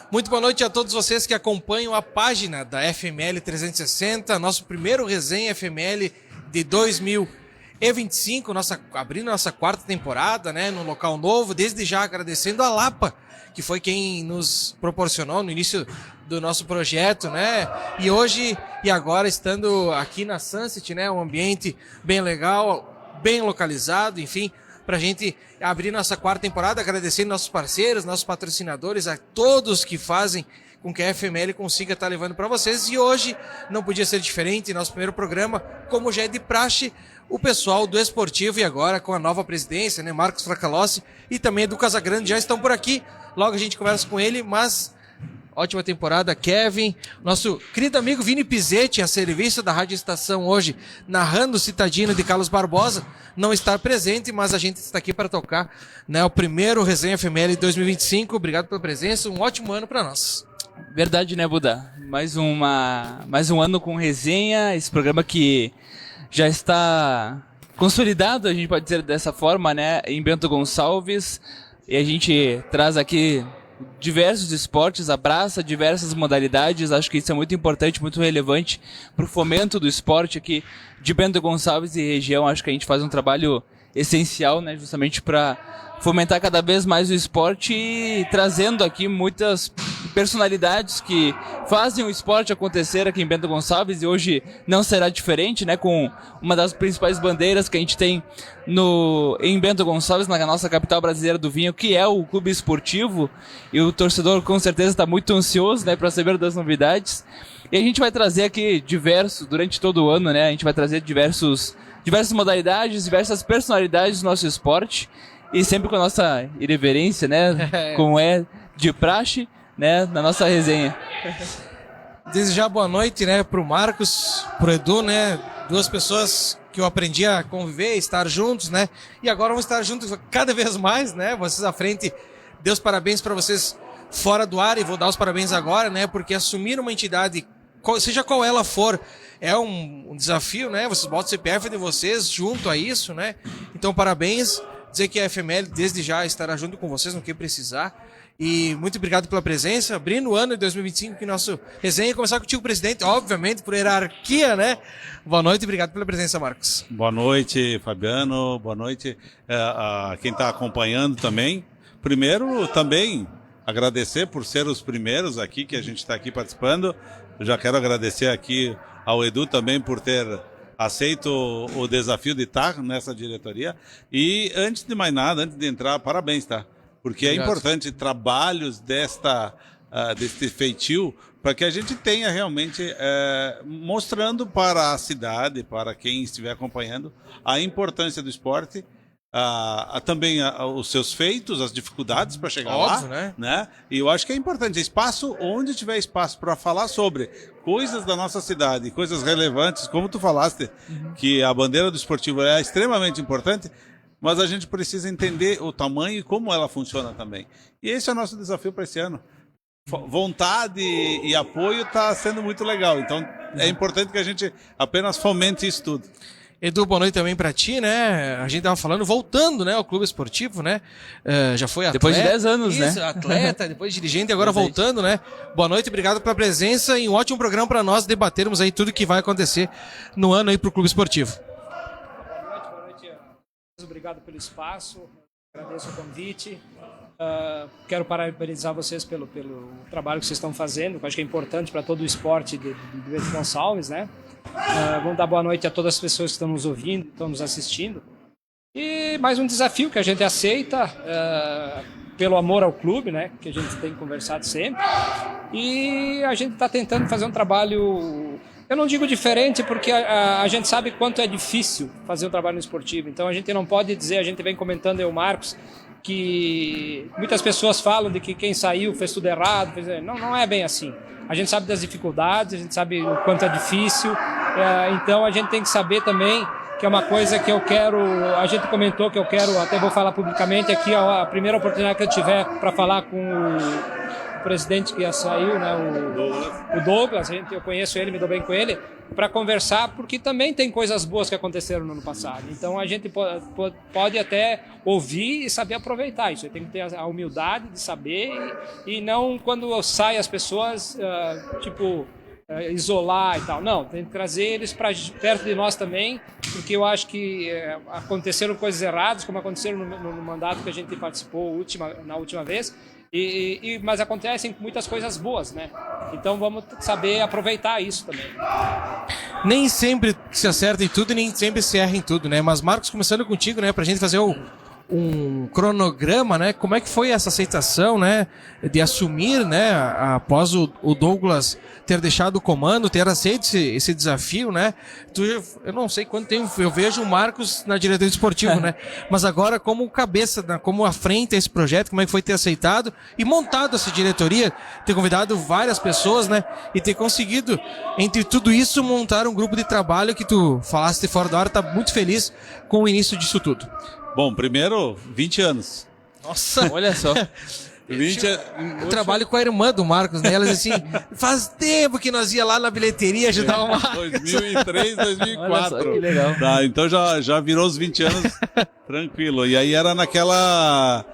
Muito boa noite a todos vocês que acompanham a página da FML 360, nosso primeiro resenha FML de 2025, abrindo nossa quarta temporada, né, no local novo, desde já agradecendo a Lapa, que foi quem nos proporcionou no início do nosso projeto, né, e hoje e agora estando aqui na Sunset, né, um ambiente bem legal, bem localizado, enfim, para a gente abrir nossa quarta temporada, agradecendo nossos parceiros, nossos patrocinadores, a todos que fazem com que a FML consiga estar levando para vocês. E hoje não podia ser diferente, nosso primeiro programa, como já é de praxe, o pessoal do Esportivo e agora com a nova presidência, né, Marcos Fracalossi e também do Casagrande já estão por aqui. Logo a gente conversa com ele, mas ótima temporada, Kevin, nosso querido amigo Vini Pizzetti, a serviço da Rádio Estação hoje, narrando o Citadino de Carlos Barbosa, não estar presente, mas a gente está aqui para tocar, né, o primeiro Resenha FML 2025. Obrigado pela presença, um ótimo ano para nós. Verdade, né, Buda? Mais um ano com resenha, esse programa que já está consolidado, a gente pode dizer dessa forma, né, em Bento Gonçalves, e a gente traz aqui diversos esportes, abraça diversas modalidades. Acho que isso é muito importante, muito relevante para o fomento do esporte aqui de Bento Gonçalves e região. Acho que a gente faz um trabalho essencial, né, justamente para fomentar cada vez mais o esporte e trazendo aqui muitas personalidades que fazem o esporte acontecer aqui em Bento Gonçalves, e hoje não será diferente, né, com uma das principais bandeiras que a gente tem em Bento Gonçalves, na nossa capital brasileira do vinho, que é o Clube Esportivo, e o torcedor com certeza está muito ansioso, né, para saber das novidades. E a gente vai trazer aqui durante todo o ano, né, a gente vai trazer diversas modalidades, diversas personalidades do nosso esporte, e sempre com a nossa irreverência, né, como é de praxe, né, na nossa resenha. Desde já boa noite, né, pro Marcos, pro Edu, né, duas pessoas que eu aprendi a conviver, estar juntos, né, e agora vamos estar juntos cada vez mais, né, vocês à frente. Deus parabéns para vocês fora do ar, e vou dar os parabéns agora, né, porque assumir uma entidade, seja qual ela for, é um desafio, né, vocês botam o CPF de vocês junto a isso, né, então parabéns, dizer que a FML desde já estará junto com vocês no que precisar. E muito obrigado pela presença, abrindo o ano de 2025, que nosso resenha. Começar contigo, presidente, obviamente, por hierarquia, né? Boa noite e obrigado pela presença, Marcos. Boa noite, Fabiano, boa noite a quem está acompanhando também. Primeiro, também agradecer por ser os primeiros aqui, que a gente está aqui participando. Eu já quero agradecer aqui ao Edu também por ter aceito o desafio de estar nessa diretoria. E antes de mais nada, antes de entrar, parabéns, tá? Porque é importante trabalhos deste feitio para que a gente tenha realmente mostrando para a cidade, para quem estiver acompanhando, a importância do esporte, também os seus feitos, as dificuldades para chegar óbvio, lá, né? E eu acho que é importante, espaço, onde tiver espaço para falar sobre coisas da nossa cidade, coisas relevantes, como tu falaste, que a bandeira do esportivo é extremamente importante, mas a gente precisa entender o tamanho e como ela funciona também. E esse é o nosso desafio para esse ano. Vontade e apoio está sendo muito legal. Então é importante que a gente apenas fomente isso tudo. Edu, boa noite também para ti, né? A gente tava falando, voltando, né, ao Clube Esportivo, né? Já foi atleta. Depois de 10 anos, isso, né? Atleta, depois dirigente, agora voltando, né? Boa noite, obrigado pela presença e um ótimo programa para nós debatermos aí tudo que vai acontecer no ano aí pro Clube Esportivo. Boa noite. Obrigado pelo espaço, agradeço o convite. Quero parabenizar vocês pelo trabalho que vocês estão fazendo, que eu acho que é importante para todo o esporte de Bento Gonçalves, né? Vamos dar boa noite a todas as pessoas que estão nos ouvindo, estão nos assistindo. E mais um desafio que a gente aceita pelo amor ao clube, né? Que a gente tem conversado sempre. E a gente está tentando fazer um trabalho, eu não digo diferente, porque a gente sabe quanto é difícil fazer um trabalho no esportivo. Então a gente não pode dizer, a gente vem comentando, eu e o Marcos, que muitas pessoas falam de que quem saiu fez tudo errado. Não é bem assim. A gente sabe das dificuldades, a gente sabe o quanto é difícil. Então a gente tem que saber também que é uma coisa que eu quero, a gente comentou que eu quero, até vou falar publicamente aqui, a primeira oportunidade que eu tiver para falar com presidente que já saiu, né, o Douglas, eu conheço ele, me dou bem com ele, para conversar, porque também tem coisas boas que aconteceram no ano passado. Então a gente pode até ouvir e saber aproveitar isso. Tem que ter a humildade de saber e não quando sai as pessoas, isolar e tal. Não, tem que trazer eles para perto de nós também, porque eu acho que aconteceram coisas erradas, como aconteceram no mandato que a gente participou na última vez, mas acontecem muitas coisas boas, né? Então vamos saber aproveitar isso também. Nem sempre se acerta em tudo e nem sempre se erra em tudo, né? Mas Marcos, começando contigo, né, pra gente fazer um cronograma, né? Como é que foi essa aceitação, né, de assumir, né, após o Douglas ter deixado o comando, ter aceito esse desafio, né? Eu não sei quanto tempo eu vejo o Marcos na diretoria esportiva, né? Mas agora como cabeça, né, como à frente esse projeto, como é que foi ter aceitado e montado essa diretoria, ter convidado várias pessoas, né, e ter conseguido, entre tudo isso, montar um grupo de trabalho que tu falaste fora da hora, tá muito feliz com o início disso tudo. Bom, primeiro, 20 anos. Nossa, Olha só. Eu trabalho com a irmã do Marcos, né? Elas assim, faz tempo que nós ia lá na bilheteria ajudar o Marcos. 2003, 2004. Olha só, que legal. Tá, então já virou os 20 anos tranquilo. E aí era naquela...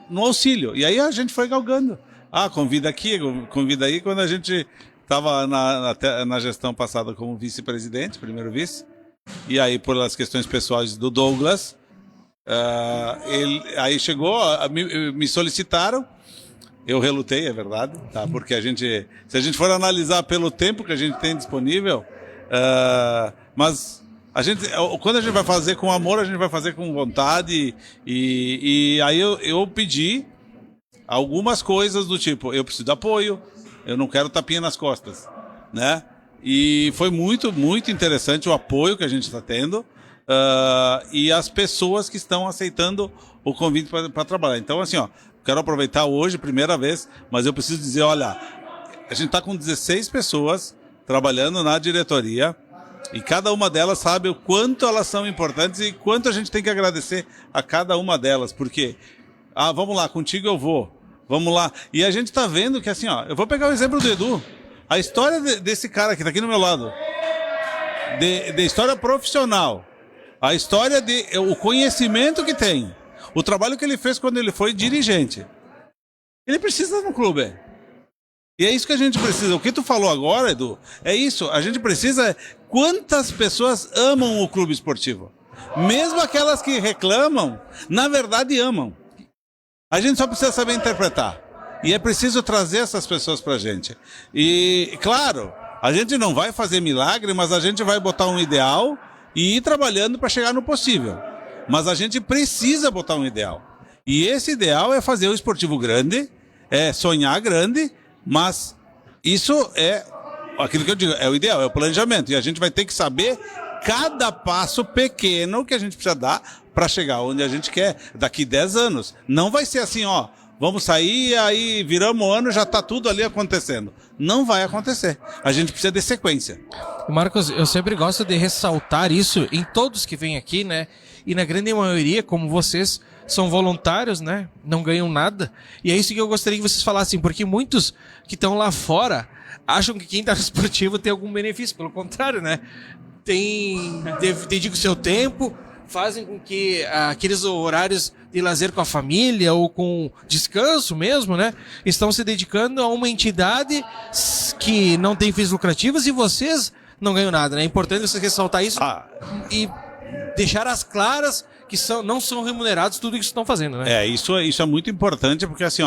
no auxílio. E aí a gente foi galgando. Convida aqui, convida aí. Quando a gente estava na gestão passada como vice-presidente, primeiro vice, e aí por as questões pessoais do Douglas, aí chegou, me solicitaram, eu relutei, é verdade, tá? Porque se a gente for analisar pelo tempo que a gente tem disponível, mas quando a gente vai fazer com amor, a gente vai fazer com vontade, e aí eu pedi algumas coisas do tipo, eu preciso de apoio, eu não quero tapinha nas costas, né? E foi muito, muito interessante o apoio que a gente está tendo, e as pessoas que estão aceitando o convite para trabalhar. Então, assim, quero aproveitar hoje, primeira vez, mas eu preciso dizer, olha, a gente está com 16 pessoas trabalhando na diretoria e cada uma delas sabe o quanto elas são importantes e quanto a gente tem que agradecer a cada uma delas, porque, vamos lá, contigo eu vou, vamos lá. E a gente está vendo que, assim, eu vou pegar o exemplo do Edu. A história desse cara que está aqui no meu lado, de história profissional, a história o conhecimento que tem, o trabalho que ele fez quando ele foi dirigente, ele precisa estar no clube. E é isso que a gente precisa. O que tu falou agora, Edu, é isso. A gente precisa... Quantas pessoas amam o clube esportivo? Mesmo aquelas que reclamam, na verdade amam. A gente só precisa saber interpretar. E é preciso trazer essas pessoas pra gente. E, claro, a gente não vai fazer milagre, mas a gente vai botar um ideal e ir trabalhando para chegar no possível. Mas a gente precisa botar um ideal. E esse ideal é fazer o esportivo grande, é sonhar grande, mas isso é aquilo que eu digo, é o ideal, é o planejamento. E a gente vai ter que saber cada passo pequeno que a gente precisa dar para chegar onde a gente quer daqui 10 anos. Não vai ser assim, vamos sair, aí viramos o ano, já está tudo ali acontecendo. Não vai acontecer. A gente precisa de sequência. Marcos, eu sempre gosto de ressaltar isso em todos que vêm aqui, né? E na grande maioria, como vocês são voluntários, né? Não ganham nada. E é isso que eu gostaria que vocês falassem, porque muitos que estão lá fora acham que quem está no esportivo tem algum benefício. Pelo contrário, né? Dedica o seu tempo, fazem com que aqueles horários de lazer com a família ou com descanso mesmo, né, estão se dedicando a uma entidade que não tem fins lucrativos e vocês não ganham nada, né? É importante você ressaltar isso e deixar as claras que não são remunerados tudo isso que estão fazendo, né? Isso é muito importante porque assim,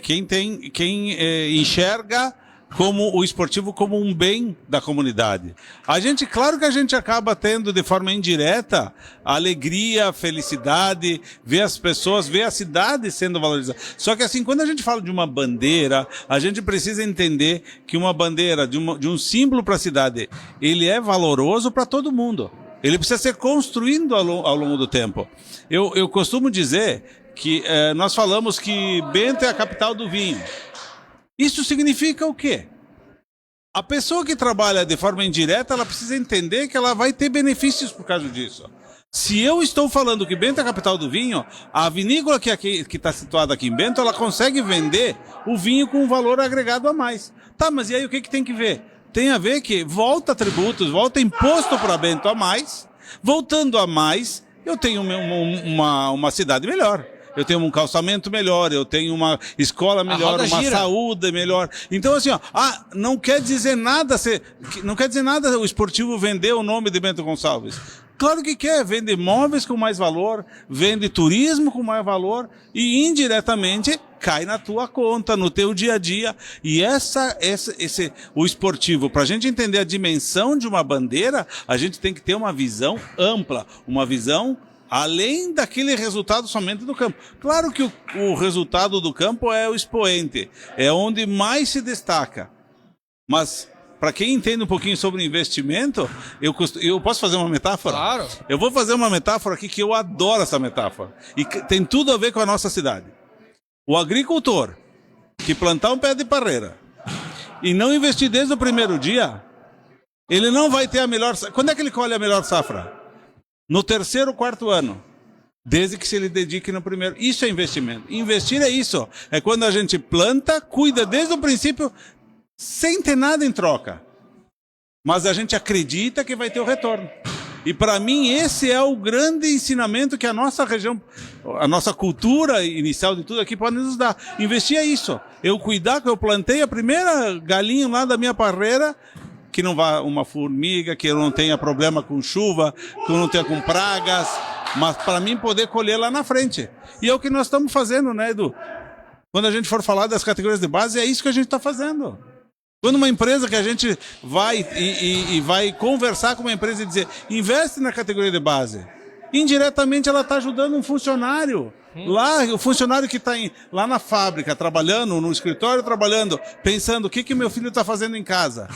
quem enxerga como o esportivo como um bem da comunidade. Claro que a gente acaba tendo de forma indireta alegria, felicidade, ver as pessoas, ver a cidade sendo valorizada. Só que assim, quando a gente fala de uma bandeira, a gente precisa entender que uma bandeira, de um símbolo para a cidade, ele é valoroso para todo mundo. Ele precisa ser construído ao longo do tempo. Eu costumo dizer que nós falamos que Bento é a capital do vinho. Isso significa o quê? A pessoa que trabalha de forma indireta, ela precisa entender que ela vai ter benefícios por causa disso. Se eu estou falando que Bento é a capital do vinho, a vinícola que está situada aqui em Bento, ela consegue vender o vinho com um valor agregado a mais. Tá, mas e aí o que tem que ver? Tem a ver que volta tributos, volta imposto para Bento a mais. Voltando a mais, eu tenho uma cidade melhor. Eu tenho um calçamento melhor, eu tenho uma escola melhor, uma saúde melhor. Então, assim, ó, não quer dizer nada o esportivo vender o nome de Bento Gonçalves. Claro que quer, vende imóveis com mais valor, vende turismo com mais valor e indiretamente cai na tua conta, no teu dia a dia. E o esportivo, para a gente entender a dimensão de uma bandeira, a gente tem que ter uma visão ampla, uma visão além daquele resultado somente do campo. Claro que o resultado do campo é o expoente, é onde mais se destaca. Mas, para quem entende um pouquinho sobre investimento, eu posso fazer uma metáfora? Claro. Eu vou fazer uma metáfora aqui que eu adoro essa metáfora. E tem tudo a ver com a nossa cidade. O agricultor que plantar um pé de parreira e não investir desde o primeiro dia, ele não vai ter a melhor... Quando é que ele colhe a melhor safra? No 3º ou 4º ano, desde que se ele dedique no primeiro. Isso é investimento. Investir é isso. É quando a gente planta, cuida desde o princípio, sem ter nada em troca. Mas a gente acredita que vai ter o retorno. E para mim esse é o grande ensinamento que a nossa região, a nossa cultura inicial de tudo aqui pode nos dar. Investir é isso. Eu cuidar que eu plantei a primeira galinha lá da minha parreira, que não vá uma formiga, que eu não tenha problema com chuva, que eu não tenha com pragas, mas para mim poder colher lá na frente. E é o que nós estamos fazendo, né, Edu? Quando a gente for falar das categorias de base, é isso que a gente está fazendo. Quando uma empresa que a gente vai e vai conversar com uma empresa e dizer, investe na categoria de base, indiretamente ela está ajudando um funcionário. Lá, o funcionário que está lá na fábrica, trabalhando, no escritório trabalhando, pensando o que meu filho está fazendo em casa.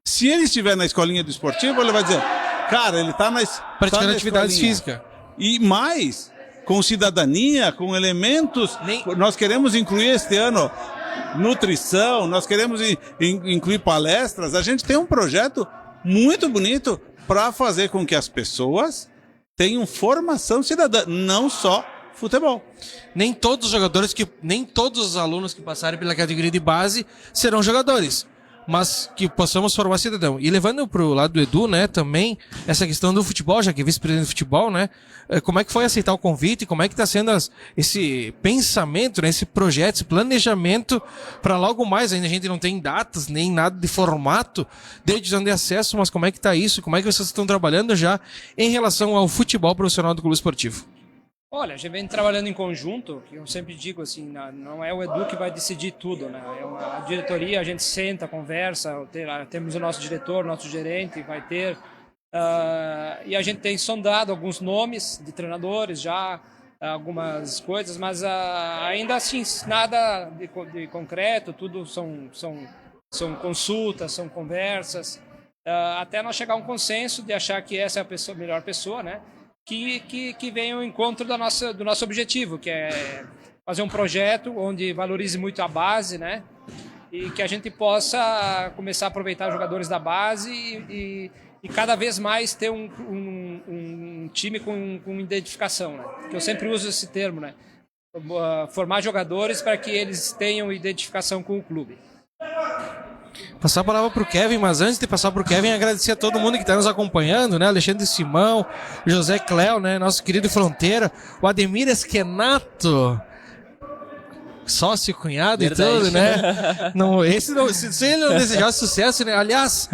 Se ele estiver na escolinha do esportivo, ele vai dizer, cara, ele está praticando atividades físicas. E mais, com cidadania, com elementos, nós queremos incluir este ano nutrição, nós queremos incluir palestras. A gente tem um projeto muito bonito para fazer com que as pessoas tenham formação cidadã, não só futebol. Nem todos os alunos que passarem pela categoria de base serão jogadores, mas que possamos formar cidadão. E levando pro lado do Edu, né, também, essa questão do futebol, já que é vice-presidente do futebol, né, como é que foi aceitar o convite, como é que tá sendo esse pensamento, né, esse projeto, esse planejamento para logo mais, ainda a gente não tem datas, nem nada de formato de divisão de acesso, mas como é que tá isso, como é que vocês estão trabalhando já em relação ao futebol profissional do clube esportivo? Olha, a gente vem trabalhando em conjunto, que eu sempre digo assim, não é o Edu que vai decidir tudo, né? A diretoria, a gente senta, conversa, temos o nosso diretor, nosso gerente, vai ter, e a gente tem sondado alguns nomes de treinadores já, algumas coisas, mas ainda assim, nada de concreto, tudo são consultas, são conversas, até nós chegar a um consenso de achar que essa é a melhor pessoa, né? Que venha ao encontro do nosso objetivo, que é fazer um projeto onde valorize muito a base, né? E que a gente possa começar a aproveitar os jogadores da base e cada vez mais ter um time com identificação, né? Que eu sempre uso esse termo, né? Formar jogadores para que eles tenham identificação com o clube. Passar a palavra pro Kevin, mas antes de passar pro Kevin, agradecer a todo mundo que está nos acompanhando, né? Alexandre Simão, José Cléo, né? Nosso querido Fronteira, o Ademir Esquenato, sócio e cunhado. Verdade. E tudo, né? Se ele não desejasse sucesso, né? Aliás,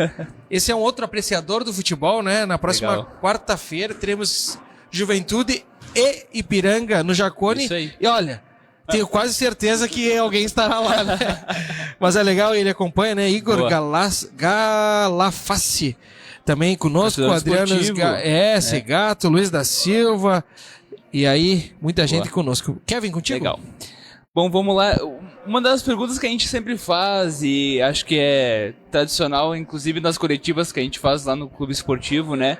esse é um outro apreciador do futebol, né? Na próxima quarta-feira teremos Juventude e Ipiranga no Jacone. Isso aí. E olha, tenho quase certeza que alguém estará lá, né? Mas é legal, ele acompanha, né? Igor Galaface também conosco, Adriano Segato, Luiz da Silva, e aí muita gente conosco. Kevin, contigo? Legal. Bom, vamos lá. Uma das perguntas que a gente sempre faz, e acho que é tradicional, inclusive nas coletivas que a gente faz lá no Clube Esportivo, né?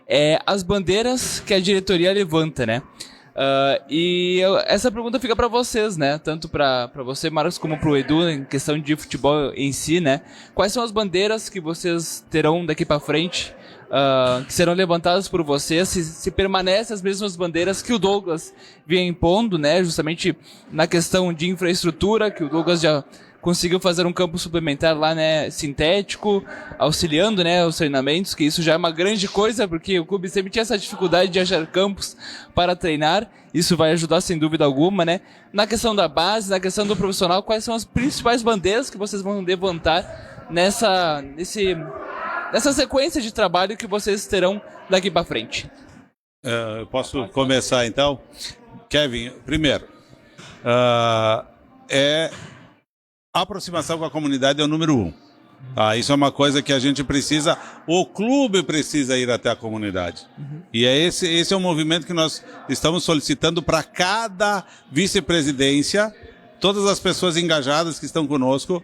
É as bandeiras que a diretoria levanta, né? Essa pergunta fica para vocês, né? Tanto para você, Marcos, como para o Edu, em questão de futebol em si, né? Quais são as bandeiras que vocês terão daqui para frente que serão levantadas por vocês, se permanecem as mesmas bandeiras que o Douglas vinha impondo, né, justamente na questão de infraestrutura, que o Douglas já conseguiu fazer um campo suplementar lá, né, sintético, auxiliando, né, os treinamentos, que isso já é uma grande coisa, porque o clube sempre tinha essa dificuldade de achar campos para treinar. Isso vai ajudar sem dúvida alguma, né? Na questão da base, na questão do profissional, quais são as principais bandeiras que vocês vão levantar nessa sequência de trabalho que vocês terão daqui para frente? Eu posso começar então? Kevin, primeiro, a aproximação com a comunidade é o número 1. Isso é uma coisa que a gente precisa, o clube precisa ir até a comunidade. E esse é um movimento que nós estamos solicitando para cada vice-presidência, todas as pessoas engajadas que estão conosco,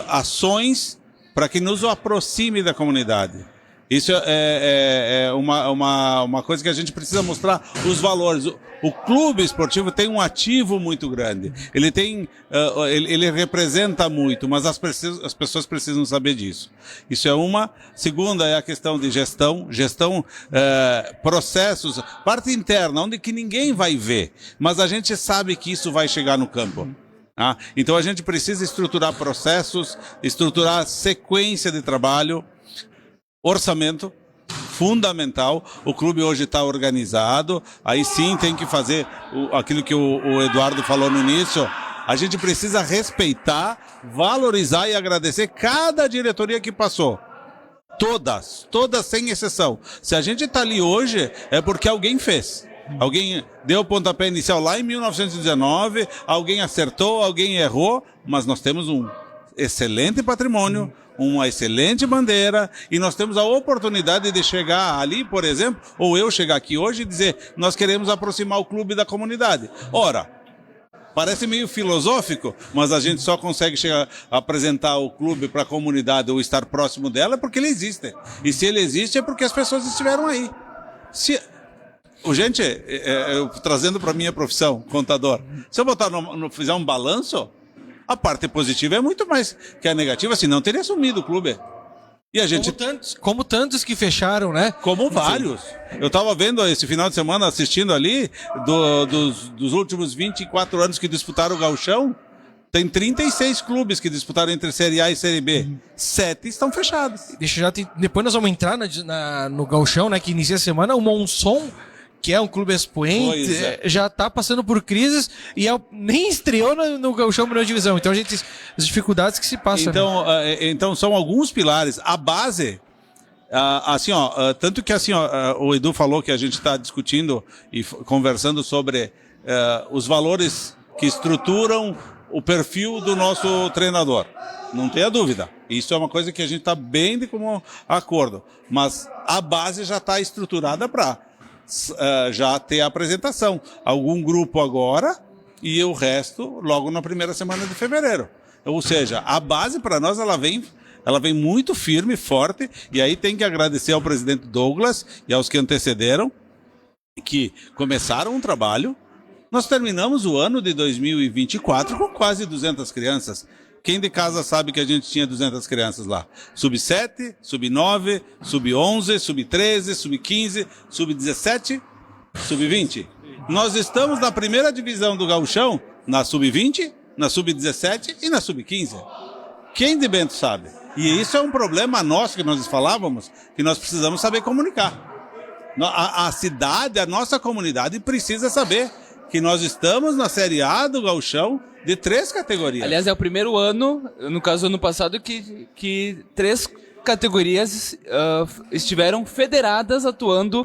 ações para que nos aproxime da comunidade. Isso é uma coisa que a gente precisa mostrar os valores. O clube esportivo tem um ativo muito grande. Ele representa muito, mas as pessoas precisam saber disso. Isso é uma. Segunda é a questão de gestão, processos, parte interna, onde que ninguém vai ver, mas a gente sabe que isso vai chegar no campo. Então a gente precisa estruturar processos, estruturar sequência de trabalho. Orçamento, fundamental. O clube hoje está organizado, aí sim tem que fazer aquilo que o Eduardo falou no início. A gente precisa respeitar, valorizar e agradecer cada diretoria que passou. Todas sem exceção. Se a gente está ali hoje, é porque alguém fez. Alguém deu o pontapé inicial lá em 1919, alguém acertou, alguém errou, mas nós temos um excelente patrimônio, uma excelente bandeira, e nós temos a oportunidade de chegar ali, por exemplo, ou eu chegar aqui hoje e dizer, nós queremos aproximar o clube da comunidade. Ora, parece meio filosófico, mas a gente só consegue apresentar o clube para a comunidade ou estar próximo dela porque ele existe. E se ele existe é porque as pessoas estiveram aí. Gente, eu trazendo para a minha profissão, contador, se eu fizer um balanço, a parte positiva é muito mais que a negativa, senão teria sumido o clube. E a gente... Como tantos que fecharam, né? Como vários. Eu estava vendo esse final de semana, assistindo ali, dos últimos 24 anos que disputaram o Gauchão, tem 36 clubes que disputaram entre Série A e Série B. 7 estão fechados. Depois nós vamos entrar no Gauchão, né? Que inicia a semana, o Monson, que é um clube expoente, já está passando por crises e nem estreou no Gauchão Primeira Divisão. Então, as dificuldades que se passam. Então, então são alguns pilares. A base, tanto que o Edu falou que a gente está discutindo e conversando sobre os valores que estruturam o perfil do nosso treinador. Não tenha dúvida. Isso é uma coisa que a gente está bem de comum acordo. Mas a base já está estruturada para já ter a apresentação. Algum grupo agora e o resto logo na primeira semana de fevereiro. Ou seja, a base para nós ela vem muito firme, forte, e aí tem que agradecer ao presidente Douglas e aos que antecederam, que começaram um trabalho. Nós terminamos o ano de 2024 com quase 200 crianças. Quem de casa sabe que a gente tinha 200 crianças lá? Sub-7, Sub-9, Sub-11, Sub-13, Sub-15, Sub-17, Sub-20. Nós estamos na primeira divisão do Gauchão, na Sub-20, na Sub-17 e na Sub-15. Quem de Bento sabe? E isso é um problema nosso que nós falávamos, que nós precisamos saber comunicar. A cidade, a nossa comunidade precisa saber que nós estamos na Série A do Gauchão de 3 categorias. Aliás, é o primeiro ano, no caso ano passado, que 3 categorias estiveram federadas atuando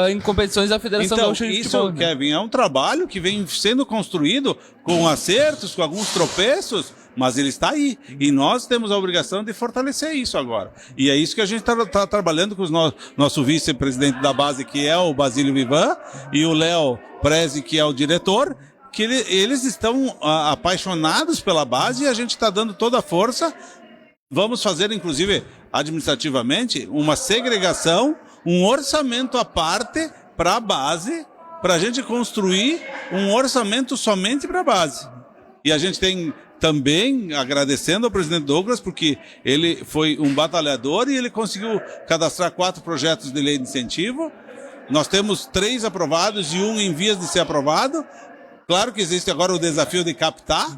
em competições da Federação Gaúcha de Futebol. Isso, Kevin, é um trabalho que vem sendo construído com acertos, com alguns tropeços, mas ele está aí. E nós temos a obrigação de fortalecer isso agora. E é isso que a gente está trabalhando com o nosso vice-presidente da base, que é o Basílio Vivan, e o Léo Prezi, que é o diretor, que eles estão apaixonados pela base e a gente está dando toda a força. Vamos fazer, inclusive, administrativamente, uma segregação, um orçamento à parte para a base, para a gente construir um orçamento somente para a base. E a gente tem também agradecendo ao presidente Douglas, porque ele foi um batalhador e ele conseguiu cadastrar 4 projetos de lei de incentivo. Nós temos 3 aprovados e 1 em vias de ser aprovado. Claro que existe agora o desafio de captar,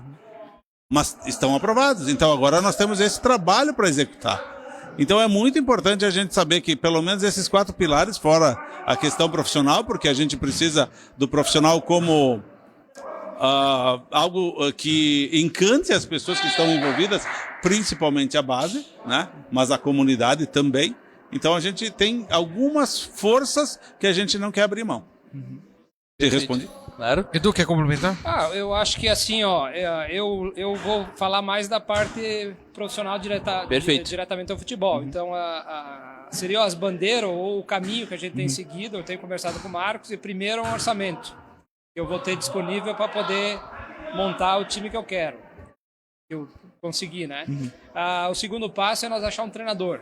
mas estão aprovados. Então agora nós temos esse trabalho para executar. Então é muito importante a gente saber que pelo menos esses 4 pilares, fora a questão profissional, porque a gente precisa do profissional como algo que encante as pessoas que estão envolvidas, principalmente a base, né? Mas a comunidade também. Então a gente tem algumas forças que a gente não quer abrir mão. Te respondi? Claro. Edu, quer complementar? Eu acho que assim, eu vou falar mais da parte profissional diretamente ao futebol. Então, seriam as bandeiras ou o caminho que a gente tem seguido. Eu tenho conversado com o Marcos e primeiro um orçamento que eu vou ter disponível para poder montar o time que eu quero. Eu consegui, né? O segundo passo é nós achar um treinador.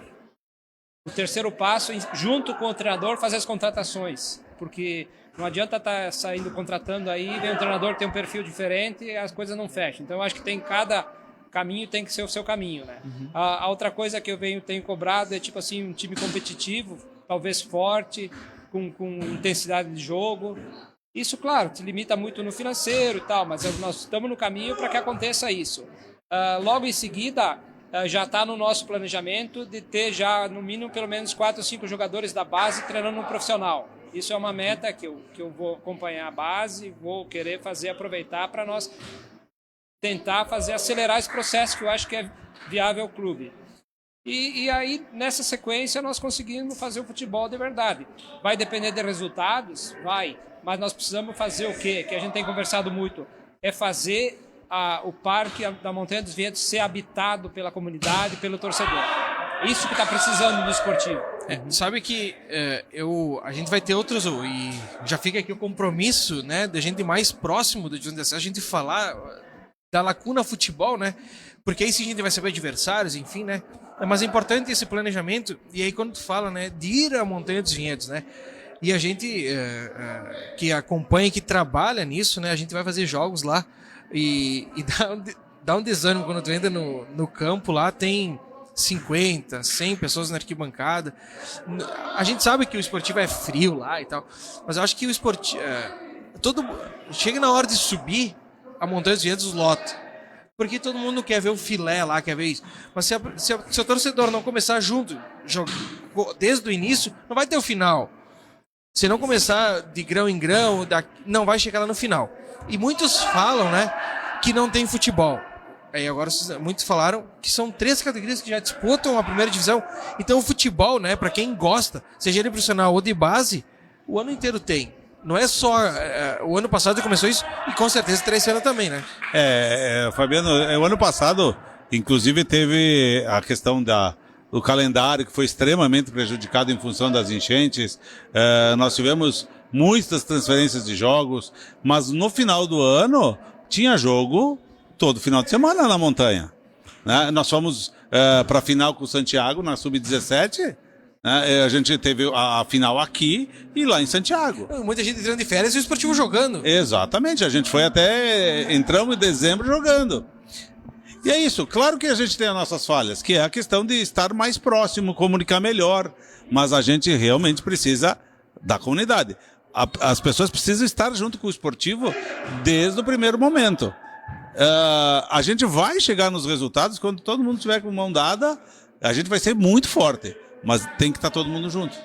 O terceiro passo, junto com o treinador, fazer as contratações. Porque não adianta estar saindo contratando aí, vem um treinador que tem um perfil diferente e as coisas não fecham. Então eu acho que cada caminho tem que ser o seu caminho, né? A outra coisa que eu tenho cobrado é tipo assim, um time competitivo, talvez forte, com intensidade de jogo. Isso, claro, te limita muito no financeiro e tal, mas nós estamos no caminho para que aconteça isso. Logo em seguida, já está no nosso planejamento de ter já, no mínimo, pelo menos 4 ou 5 jogadores da base treinando no profissional. Isso é uma meta que eu vou acompanhar a base, vou querer aproveitar para nós tentar acelerar esse processo que eu acho que é viável ao clube. E aí, nessa sequência, nós conseguimos fazer o futebol de verdade. Vai depender de resultados? Vai. Mas nós precisamos fazer o quê? Que a gente tem conversado muito. É fazer o parque da Montanha dos Vinhedos ser habitado pela comunidade, pelo torcedor. Isso que está precisando do esportivo. Sabe que a gente vai ter outros, e já fica aqui o compromisso, né, da gente mais próximo do Divisão de Acesso, a gente falar da Lacuna Futebol, né, porque aí sim a gente vai saber adversários, enfim, né, mas é importante esse planejamento, e aí quando tu fala, né, de ir à Montanha dos Vinhedos, né, e a gente que acompanha, que trabalha nisso, né, a gente vai fazer jogos lá, e dá um desânimo quando tu entra no campo lá, tem 50, 100 pessoas na arquibancada. A gente sabe que o esportivo é frio lá e tal, mas eu acho que o esportivo chega na hora de subir a Montanha dos Vinhedos, lota, porque todo mundo quer ver o filé lá, quer ver isso, mas se o torcedor não começar junto desde o início, não vai ter o final. Se não começar de grão em grão, não vai chegar lá no final. E muitos falam, né, que não tem futebol. Aí agora muitos falaram que são 3 categorias que já disputam a primeira divisão. Então o futebol, né, para quem gosta, seja ele profissional ou de base, o ano inteiro tem. Não é só o ano passado começou isso, e com certeza terá esse ano também, né? Fabiano, o ano passado, inclusive, teve a questão do calendário, que foi extremamente prejudicado em função das enchentes. Nós tivemos muitas transferências de jogos, mas no final do ano tinha jogo todo final de semana na montanha, né? Nós fomos para a final com o Santiago na Sub-17, né? A gente teve a final aqui e lá em Santiago. Muita gente entrando de férias e o esportivo jogando. Exatamente, a gente foi entramos em dezembro jogando. E é isso, claro que a gente tem as nossas falhas, que é a questão de estar mais próximo, comunicar melhor, mas a gente realmente precisa da comunidade. As pessoas precisam estar junto com o esportivo desde o primeiro momento. A gente vai chegar nos resultados quando todo mundo estiver com mão dada, a gente vai ser muito forte, mas tem que estar todo mundo junto.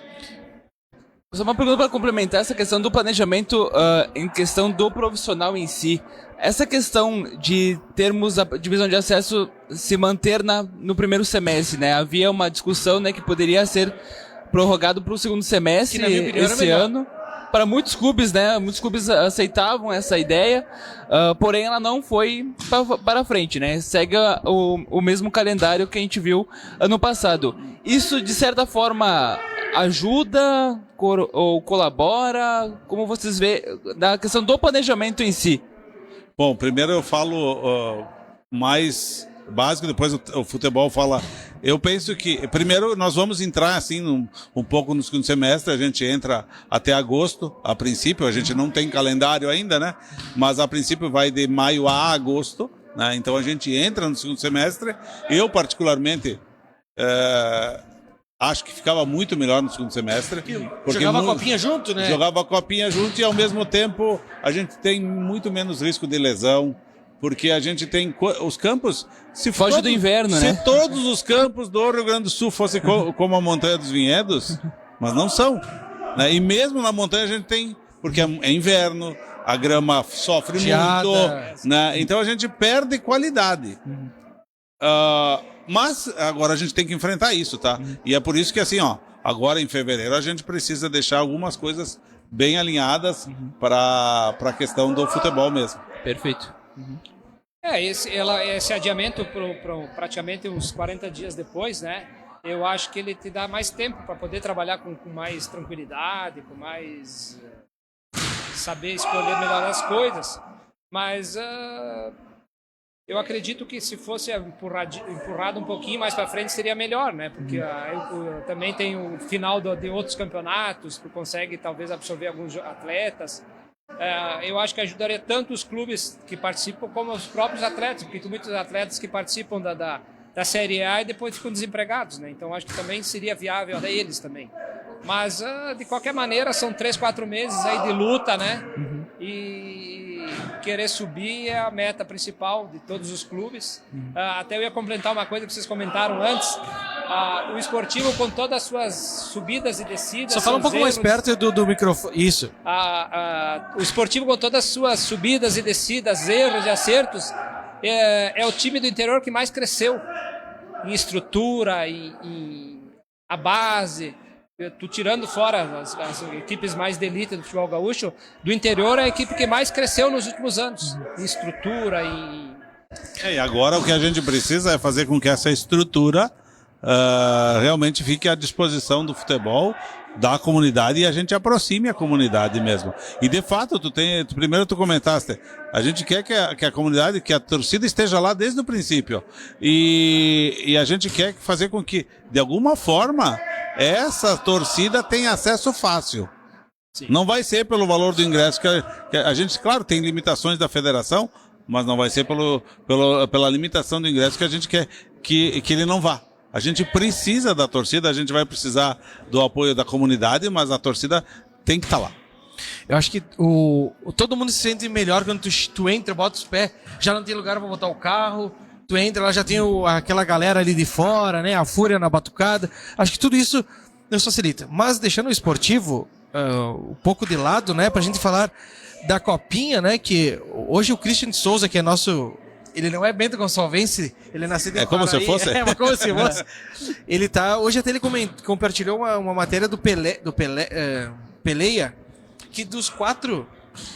Só uma pergunta para complementar essa questão do planejamento em questão do profissional em si. Essa questão de termos a divisão de acesso se manter no primeiro semestre, né? Havia uma discussão, né, que poderia ser prorrogado para o segundo semestre esse ano. Para muitos clubes, né? Muitos clubes aceitavam essa ideia, porém ela não foi para frente, né? Segue o mesmo calendário que a gente viu ano passado. Isso, de certa forma, ajuda ou colabora? Como vocês veem da questão do planejamento em si? Bom, primeiro eu falo mais básico, depois o futebol fala. Eu penso que, primeiro, nós vamos entrar assim um pouco no segundo semestre, a gente entra até agosto, a princípio, a gente não tem calendário ainda, né? Mas a princípio vai de maio a agosto, né? Então a gente entra no segundo semestre. Eu, particularmente, acho que ficava muito melhor no segundo semestre. Porque jogava a copinha junto, né? Jogava a copinha junto e, ao mesmo tempo, a gente tem muito menos risco de lesão. Porque a gente tem os campos... Se foge do inverno, né? Se todos os campos do Rio Grande do Sul fossem como a Montanha dos Vinhedos, mas não são, né? E mesmo na montanha a gente tem... Porque é inverno, a grama sofre Geada. muito, né? Então a gente perde qualidade. Mas agora a gente tem que enfrentar isso, tá? E é por isso que, assim, ó, agora em fevereiro a gente precisa deixar algumas coisas bem alinhadas para a questão do futebol mesmo. Perfeito. Esse adiamento praticamente uns 40 dias depois, né? Eu acho que ele te dá mais tempo para poder trabalhar com mais tranquilidade, com mais saber escolher melhor as coisas. Mas eu acredito que se fosse empurrado um pouquinho mais para frente seria melhor, né? Porque também tem o final de outros campeonatos, tu consegue talvez absorver alguns atletas. Eu acho que ajudaria tanto os clubes que participam como os próprios atletas, porque tem muitos atletas que participam da Série A e depois ficam desempregados, né? Então acho que também seria viável a eles também. Mas de qualquer maneira são 3-4 meses aí de luta, né? E querer subir é a meta principal de todos os clubes. Até eu ia complementar uma coisa que vocês comentaram antes. O esportivo, com todas as suas subidas e descidas... Só fala um pouco mais perto do microfone. Isso. O esportivo, com todas as suas subidas e descidas, erros e acertos, é o time do interior que mais cresceu em estrutura, em a base. Tu tirando fora as equipes mais de elite do futebol gaúcho, do interior é a equipe que mais cresceu nos últimos anos, em estrutura, E agora o que a gente precisa é fazer com que essa estrutura realmente fique à disposição do futebol, da comunidade, e a gente aproxime a comunidade mesmo. E de fato, primeiro tu comentaste, a gente quer que a comunidade, que a torcida esteja lá desde o princípio. E a gente quer fazer com que, de alguma forma, essa torcida tenha acesso fácil. Sim. Não vai ser pelo valor do ingresso, que a gente, claro, tem limitações da federação, mas não vai ser pela limitação do ingresso que a gente quer que ele não vá. A gente precisa da torcida, a gente vai precisar do apoio da comunidade, mas a torcida tem que estar lá. Eu acho que todo mundo se sente melhor quando tu entra, bota os pés, já não tem lugar para botar o carro, tu entra lá, já tem aquela galera ali de fora, né? A fúria na batucada. Acho que tudo isso nos facilita. Mas deixando o esportivo um pouco de lado, né? Pra gente falar da Copinha, né? Que hoje o Christian Souza, que é nosso... Ele não é Bento Gonçalvense, ele é nascido em como se fosse? Mas como se fosse. Ele tá... Hoje até ele compartilhou uma matéria do Peleia, que dos 4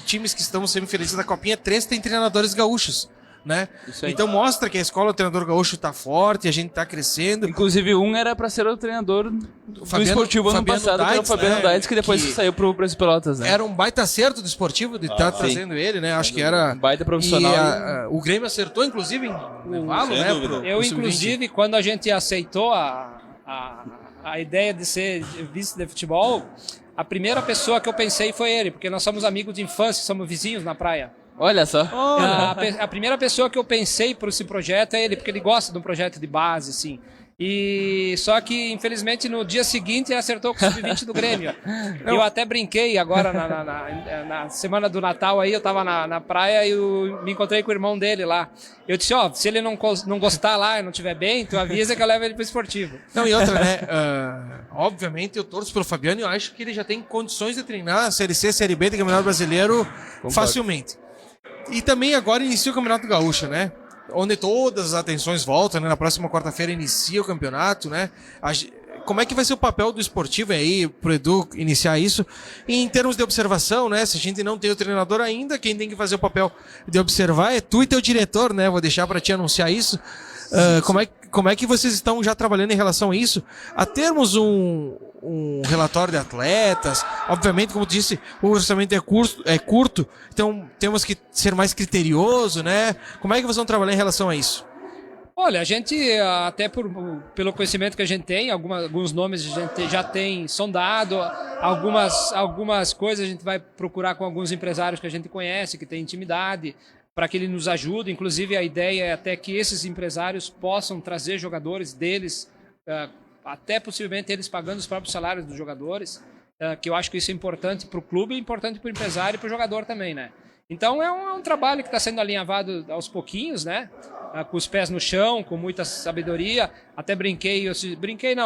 times que estão semifinalistas da Copinha, 3 têm treinadores gaúchos, né? Então mostra que a escola do treinador gaúcho tá forte, a gente tá crescendo. Inclusive um era para ser o treinador do esportivo ano passado, que era o Fabiano Daitz, que depois saiu pro Brasil Pelotas, né? Era um baita acerto do esportivo de estar trazendo ele, né? Acho que era um baita profissional. O Grêmio acertou, inclusive, em levá-lo, né? Eu, inclusive, quando a gente aceitou a ideia de ser vice de futebol, a primeira pessoa que eu pensei foi ele, porque nós somos amigos de infância, somos vizinhos na praia. Olha só. A primeira pessoa que eu pensei por esse projeto é ele, porque ele gosta de um projeto de base, assim. E só que, infelizmente, no dia seguinte ele acertou com o sub-20 do Grêmio. Eu até brinquei agora na semana do Natal aí, eu tava na praia e me encontrei com o irmão dele lá. Eu disse, se ele não gostar lá e não estiver bem, tu avisa que eu levo ele pro esportivo. Não, e outra, né? Obviamente eu torço pelo Fabiano e eu acho que ele já tem condições de treinar a Série C, Série B do Campeonato Brasileiro facilmente. E também agora inicia o Campeonato Gaúcho, né? Onde todas as atenções voltam, né? Na próxima quarta-feira inicia o campeonato, né? Como é que vai ser o papel do esportivo aí, pro Edu iniciar isso? E em termos de observação, né? Se a gente não tem o treinador ainda, quem tem que fazer o papel de observar é tu e teu diretor, né? Vou deixar para te anunciar isso. Como é que vocês estão já trabalhando em relação a isso? A termos um relatório de atletas, obviamente, como tu disse, o orçamento é curto, então temos que ser mais criterioso, né? Como é que vocês vão trabalhar em relação a isso? Olha, a gente, até pelo conhecimento que a gente tem, alguns nomes a gente já tem sondado, algumas coisas a gente vai procurar com alguns empresários que a gente conhece, que tem intimidade. para que ele nos ajude. Inclusive, a ideia é até que esses empresários possam trazer jogadores deles, até possivelmente eles pagando os próprios salários dos jogadores, que eu acho que isso é importante para o clube, é importante para o empresário e para o jogador também, né? Então, é um trabalho que está sendo alinhavado aos pouquinhos, né? Com os pés no chão, com muita sabedoria. Até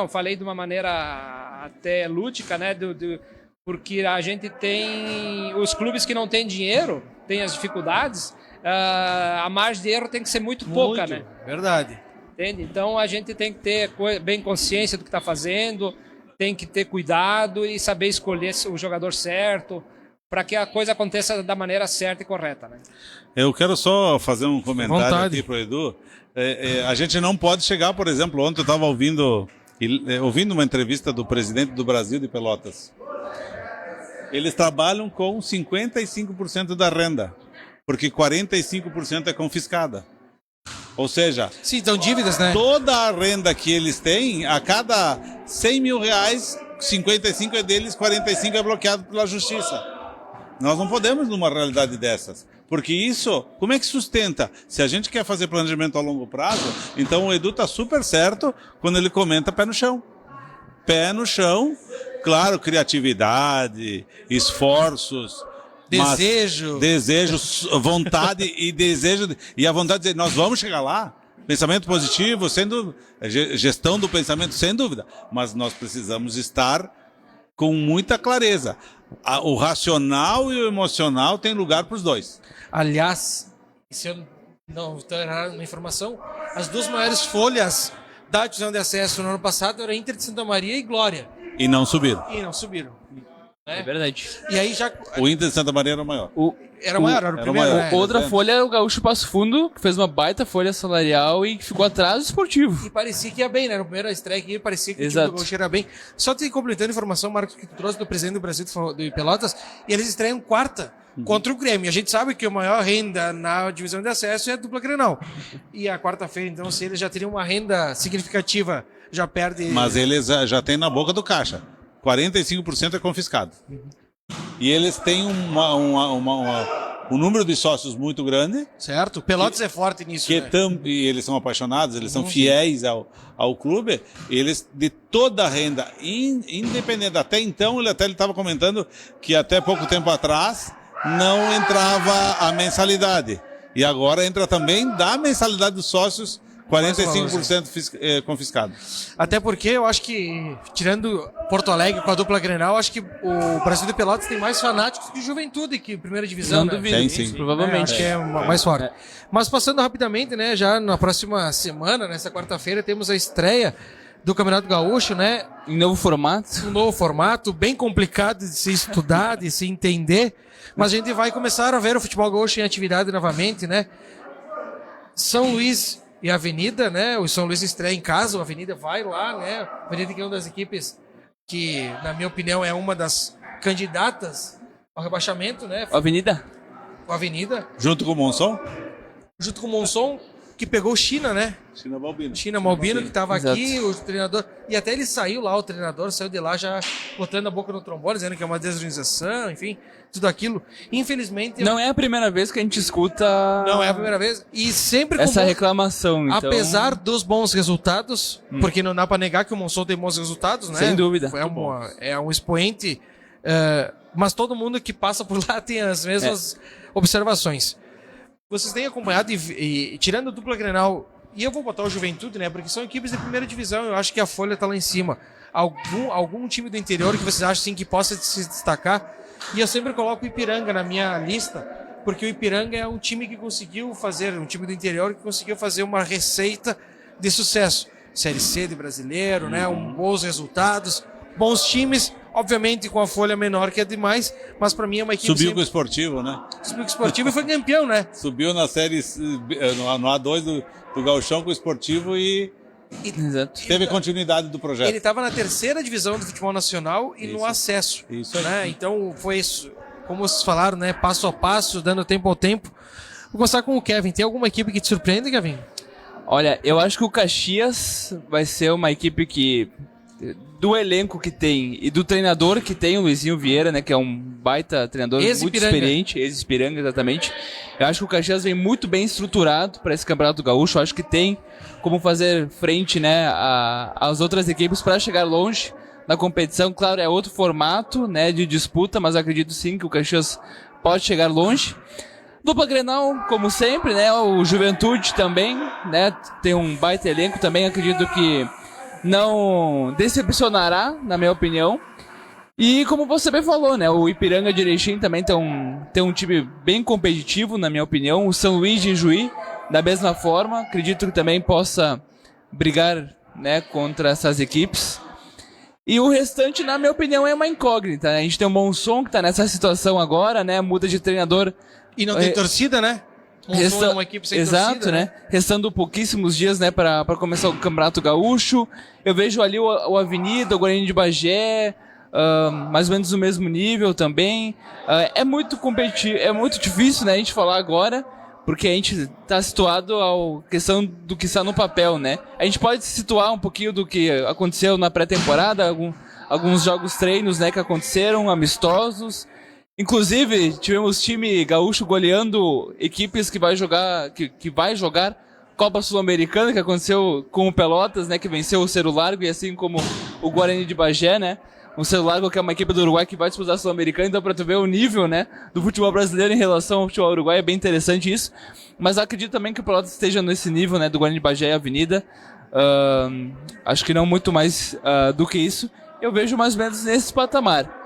falei de uma maneira até lúdica, né? Porque a gente tem os clubes que não têm dinheiro, têm as dificuldades, a margem de erro tem que ser muito pouca, né? Verdade. Entende? Então a gente tem que ter bem consciência do que está fazendo, tem que ter cuidado e saber escolher o jogador certo para que a coisa aconteça da maneira certa e correta, né? Eu quero só fazer um comentário aqui pro Edu. A gente não pode chegar, por exemplo, ontem eu estava ouvindo uma entrevista do presidente do Brasil de Pelotas. Eles trabalham com 55% da renda, porque 45% é confiscada. Ou seja, sim, então dívidas, né? Toda a renda que eles têm, a cada 100 mil reais, 55 é deles, 45 é bloqueado pela justiça. Nós não podemos numa realidade dessas. Porque isso, como é que sustenta? Se a gente quer fazer planejamento a longo prazo, então o Edu está super certo quando ele comenta pé no chão. Pé no chão, claro, criatividade, esforços, desejos, vontade e desejo, e a vontade de dizer, nós vamos chegar lá, pensamento positivo, sem dúvida, gestão do pensamento, sem dúvida, mas nós precisamos estar com muita clareza. O racional e o emocional tem lugar para os dois. Aliás, se eu não estou errado na informação, as duas maiores folhas da divisão de acesso no ano passado eram Inter de Santa Maria e Glória. E não subiram. É verdade. E aí já... O Inter de Santa Maria era o maior. Era o primeiro, né? Outra folha é o Gaúcho Passo Fundo, que fez uma baita folha salarial e ficou atrás do esportivo. E parecia que ia bem, né? No primeiro estreia aqui, parecia que Exato. o time do Gaúcho ia bem. Só te completando a informação, Marcos, que tu trouxe do presidente do Brasil de Pelotas, e eles estreiam quarta contra o Grêmio. A gente sabe que a maior renda na divisão de acesso é a dupla Grenal. E a quarta-feira, então, se eles já teriam uma renda significativa, já perde... Mas eles já têm na boca do caixa. 45% é confiscado. E eles têm um número de sócios muito grande. Certo. Pelotas é forte nisso, né? E eles são apaixonados, eles são fiéis ao clube. Eles, de toda a renda, independente. Até então, ele estava comentando que até pouco tempo atrás não entrava a mensalidade. E agora entra também da mensalidade dos sócios, 45% confiscado. Até porque eu acho que, tirando Porto Alegre com a dupla Grenal, acho que o Brasil de Pelotas tem mais fanáticos que Juventude, que primeira divisão. Não duvido, sim. Provavelmente. Acho que é mais forte. Mas passando rapidamente, né, já na próxima semana, nessa quarta-feira, temos a estreia do Campeonato Gaúcho, né? Em novo formato. Um novo formato, bem complicado de se estudar, de se entender, mas a gente vai começar a ver o futebol gaúcho em atividade novamente, né? São Luís e a Avenida, né? O São Luís estreia em casa, o Avenida vai lá, né? A Avenida que é uma das equipes que, na minha opinião, é uma das candidatas ao rebaixamento, né? Avenida? O Avenida. Junto com o Monson? Junto com o Monson, que pegou o China, né? China Malbino, que estava aqui, o treinador. E até ele saiu lá, o treinador saiu de lá já botando a boca no trombone, dizendo que é uma desorganização, enfim, tudo aquilo. Infelizmente. Não é a primeira vez que a gente escuta. Não é a primeira vez. E sempre com essa reclamação. Então... Apesar dos bons resultados, porque não dá para negar que o Monson tem bons resultados, né? Sem dúvida. É um expoente. Mas todo mundo que passa por lá tem as mesmas observações. Vocês têm acompanhado e tirando a dupla Grenal, e eu vou botar o Juventude, né? Porque são equipes de primeira divisão, eu acho que a folha tá lá em cima. Algum time do interior que vocês acham assim, que possa se destacar? E eu sempre coloco o Ipiranga na minha lista, porque o Ipiranga é um time que conseguiu fazer, um time do interior que conseguiu fazer uma receita de sucesso. Série C de brasileiro, né? Bons resultados, bons times. Obviamente com a folha menor que é demais, mas pra mim é uma equipe... Subiu com o Esportivo, né? Subiu com o Esportivo e foi campeão, né? Subiu na série, no A2 do Gauchão com o Esportivo e teve continuidade do projeto. Ele estava na terceira divisão do futebol nacional e no acesso. Isso aí. Né? Então foi isso, como vocês falaram, né? Passo a passo, dando tempo ao tempo. Vou começar com o Kevin. Tem alguma equipe que te surpreende, Kevin? Olha, eu acho que o Caxias vai ser uma equipe que do elenco que tem e do treinador que tem, o Luizinho Vieira, né, que é um baita treinador muito experiente, ex-Ipiranga, exatamente. Eu acho que o Caxias vem muito bem estruturado para esse Campeonato Gaúcho. Eu acho que tem como fazer frente, né, às outras equipes para chegar longe na competição. Claro, é outro formato, né, de disputa, mas acredito sim que o Caxias pode chegar longe. Dupla Grenal, como sempre, né, o Juventude também, né, tem um baita elenco também, acredito que não decepcionará, na minha opinião. E como você bem falou, né, o Ipiranga de Erechim também tem um time bem competitivo, na minha opinião. O São Luís de Juí, da mesma forma, acredito que também possa brigar, né, contra essas equipes. E o restante, na minha opinião, é uma incógnita, né? A gente tem o Monson que está nessa situação agora, né, muda de treinador. E não tem torcida, né? É uma equipe sem exato, torcida, né? Restando pouquíssimos dias, né, para começar o Campeonato Gaúcho. Eu vejo ali o Avenida, o Guarani de Bagé, mais ou menos no mesmo nível também. É muito competitivo, é muito difícil, né, a gente falar agora, porque a gente está situado à questão do que está no papel, né? A gente pode se situar um pouquinho do que aconteceu na pré-temporada, alguns jogos treinos, né, que aconteceram, amistosos. Inclusive, tivemos time gaúcho goleando equipes que vai jogar Copa Sul-Americana, que aconteceu com o Pelotas, né, que venceu o Cerro Largo, e assim como o Guarani de Bagé, né, o Cerro Largo, que é uma equipe do Uruguai que vai disputar a Sul-Americana. Então, para tu ver o nível, né, do futebol brasileiro em relação ao futebol uruguai, é bem interessante isso. Mas eu acredito também que o Pelotas esteja nesse nível, né, do Guarani de Bagé e Avenida. Acho que não muito mais do que isso. Eu vejo mais ou menos nesse patamar.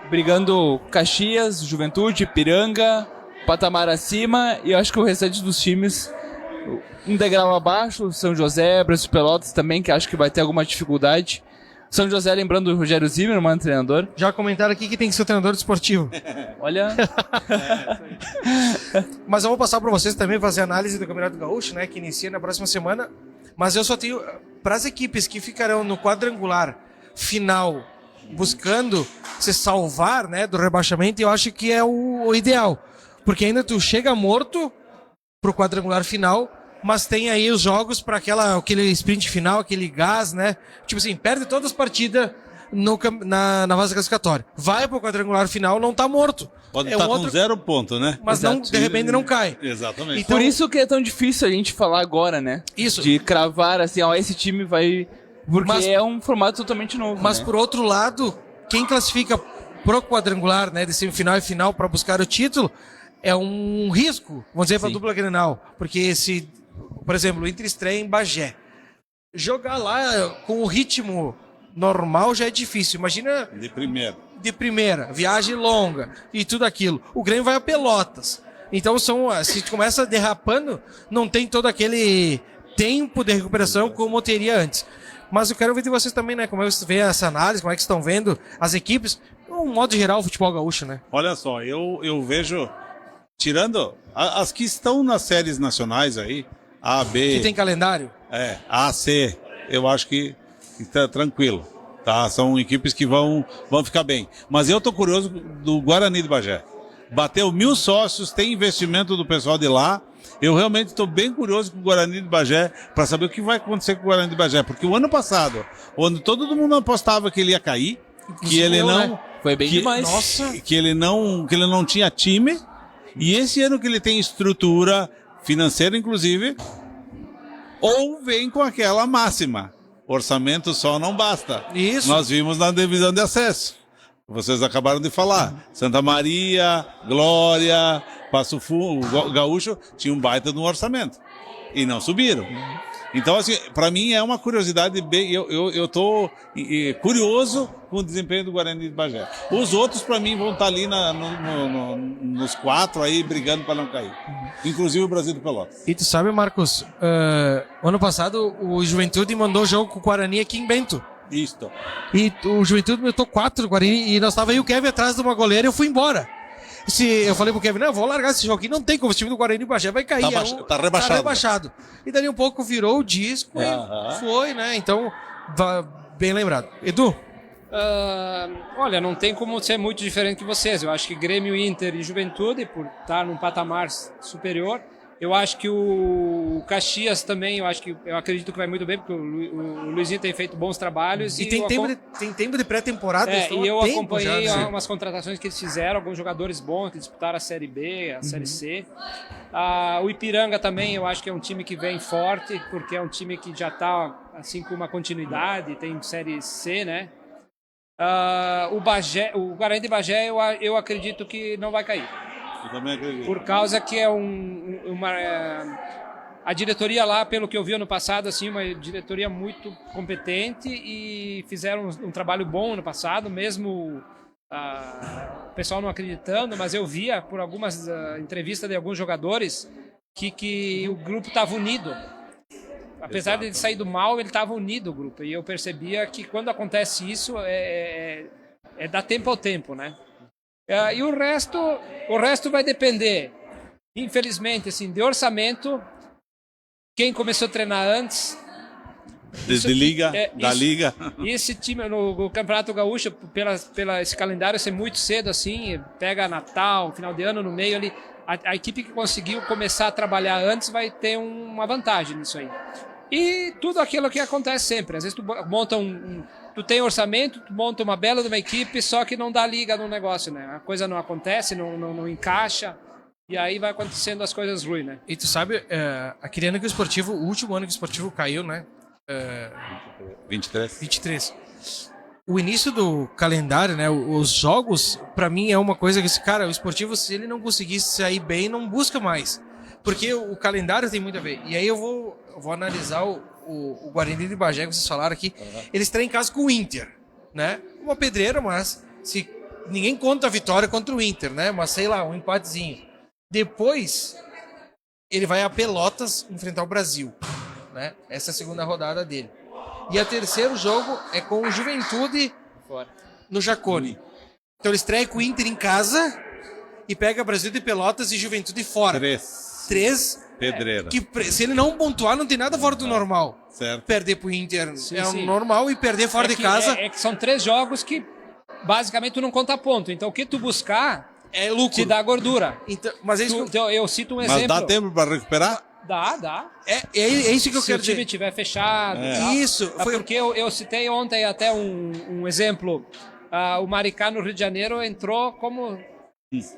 Brigando Caxias, Juventude, Ipiranga, patamar acima, e eu acho que o restante dos times um degrau abaixo, São José, Brasil de Pelotas também, que acho que vai ter alguma dificuldade. São José, lembrando o Rogério Zimmermann, treinador. Já comentaram aqui que tem que ser o treinador esportivo. Olha. Mas eu vou passar para vocês também fazer análise do Campeonato Gaúcho, né, que inicia na próxima semana. Mas eu só tenho para as equipes que ficarão no quadrangular final, buscando se salvar, né, do rebaixamento, eu acho que é o ideal. Porque ainda tu chega morto pro quadrangular final, mas tem aí os jogos para aquele sprint final, aquele gás, né? Tipo assim, perde todas as partidas na fase classificatória. Vai pro quadrangular final, não tá morto. Pode estar com 0 ponto, né? Mas não, de repente não cai. Exatamente. Então, por isso que é tão difícil a gente falar agora, né? Isso. De cravar assim, ó, esse time vai... Porque é um formato totalmente novo. Mas, né? Por outro lado, quem classifica pro quadrangular, né, de semifinal e final para buscar o título, é um risco, vamos dizer, para a dupla Grenal. Porque por exemplo, o Inter estreia em Bagé. Jogar lá com o ritmo normal já é difícil. Imagina... De primeira, viagem longa e tudo aquilo. O Grêmio vai a Pelotas. Então, se começa derrapando, não tem todo aquele tempo de recuperação como teria antes. Mas eu quero ouvir de vocês também, né? Como é que você vê essa análise, como é que estão vendo as equipes, no modo geral, o futebol gaúcho, né? Olha só, eu vejo, tirando as que estão nas séries nacionais aí, A, B... Que tem calendário? A, C, eu acho que está tranquilo, tá? São equipes que vão ficar bem. Mas eu tô curioso do Guarani de Bagé. Bateu 1.000 sócios, tem investimento do pessoal de lá. Eu realmente estou bem curioso com o Guarani de Bagé para saber o que vai acontecer com o Guarani de Bagé. Porque o ano passado, onde todo mundo apostava que ele ia cair, que ele não... Né? Foi bem demais. Nossa. Que ele não tinha time. E esse ano que ele tem estrutura financeira, inclusive, ou vem com aquela máxima. Orçamento só não basta. Isso. Nós vimos na divisão de acesso. Vocês acabaram de falar. Santa Maria, Glória, Passo Fundo, Gaúcho tinha um baita no orçamento. E não subiram. Então, assim, para mim é uma curiosidade bem... Eu tô curioso com o desempenho do Guarani de Bagé. Os outros, para mim, vão estar ali nos 4 aí, brigando para não cair. Inclusive o Brasil de Pelotas. E tu sabe, Marcos, ano passado o Juventude mandou jogo com o Guarani aqui em Bento. Isto. E o Juventude meteu 4 no Guarani e nós tava aí o Kevin atrás de uma goleira e eu fui embora. Eu falei pro Kevin, não, eu vou largar esse jogo aqui, não tem como, o time do Guarani Bagé vai cair. Tá rebaixado. Tá rebaixado. E dali um pouco virou o disco e foi, né? Então, bem lembrado. Edu? Olha, não tem como ser muito diferente que vocês. Eu acho que Grêmio, Inter e Juventude, por estar num patamar superior, Eu acho que o Caxias também, eu acredito que vai muito bem, porque o Luizinho tem feito bons trabalhos. E tem tempo de pré-temporada. E eu acompanhei umas contratações que eles fizeram, alguns jogadores bons que disputaram a Série B, a Série C. O Ipiranga também, eu acho que é um time que vem forte, porque é um time que já está assim, com uma continuidade, tem Série C, né? O Guarani de Bagé, eu acredito que não vai cair. Eu também acredito. Por causa que é a diretoria lá, pelo que eu vi ano passado, assim, uma diretoria muito competente e fizeram um trabalho bom ano passado, mesmo o pessoal não acreditando, mas eu via por algumas entrevistas de alguns jogadores que o grupo estava unido. Apesar de ele sair do mal, ele estava unido o grupo. E eu percebia que quando acontece isso, é dar tempo ao tempo, né? E o resto vai depender, infelizmente, assim, de orçamento. Quem começou a treinar antes... Da Liga. E esse time, no Campeonato Gaúcho, esse calendário ser muito cedo, assim, pega Natal, final de ano no meio ali, a equipe que conseguiu começar a trabalhar antes vai ter uma vantagem nisso aí. E tudo aquilo que acontece sempre. Às vezes tu monta tu tem orçamento, tu monta uma bela de uma equipe, só que não dá liga no negócio, né? A coisa não acontece, não encaixa, e aí vai acontecendo as coisas ruins, né? E tu sabe, aquele ano que o Esportivo, o último ano que o Esportivo caiu, né? 23. O início do calendário, né? Os jogos, pra mim, é uma coisa que, cara, o Esportivo, se ele não conseguisse sair bem, não busca mais. Porque o calendário tem muito a ver. E aí eu vou analisar o Guarani de Bagé, que vocês falaram aqui. Eles estão em casa com o Inter, né? Uma pedreira, mas ninguém conta a vitória contra o Inter, né? Mas sei lá, um empatezinho. Depois, ele vai a Pelotas enfrentar o Brasil, né? Essa é a segunda rodada dele. E o terceiro jogo é com o Juventude no Jacone. Então ele estreia com o Inter em casa e pega Brasil de Pelotas e Juventude fora. 3 pedreira. Que se ele não pontuar, não tem nada fora do normal. Certo. Perder pro Inter sim. normal e perder fora de casa... É que são 3 jogos que basicamente tu não conta ponto. Então o que tu buscar é lucro. Te dá gordura. Então, mas é isso eu cito um exemplo. Mas dá tempo para recuperar? Dá. É isso que eu quero dizer. Se o time estiver fechado. Isso. Porque eu citei ontem até um exemplo. O Maricá no Rio de Janeiro entrou como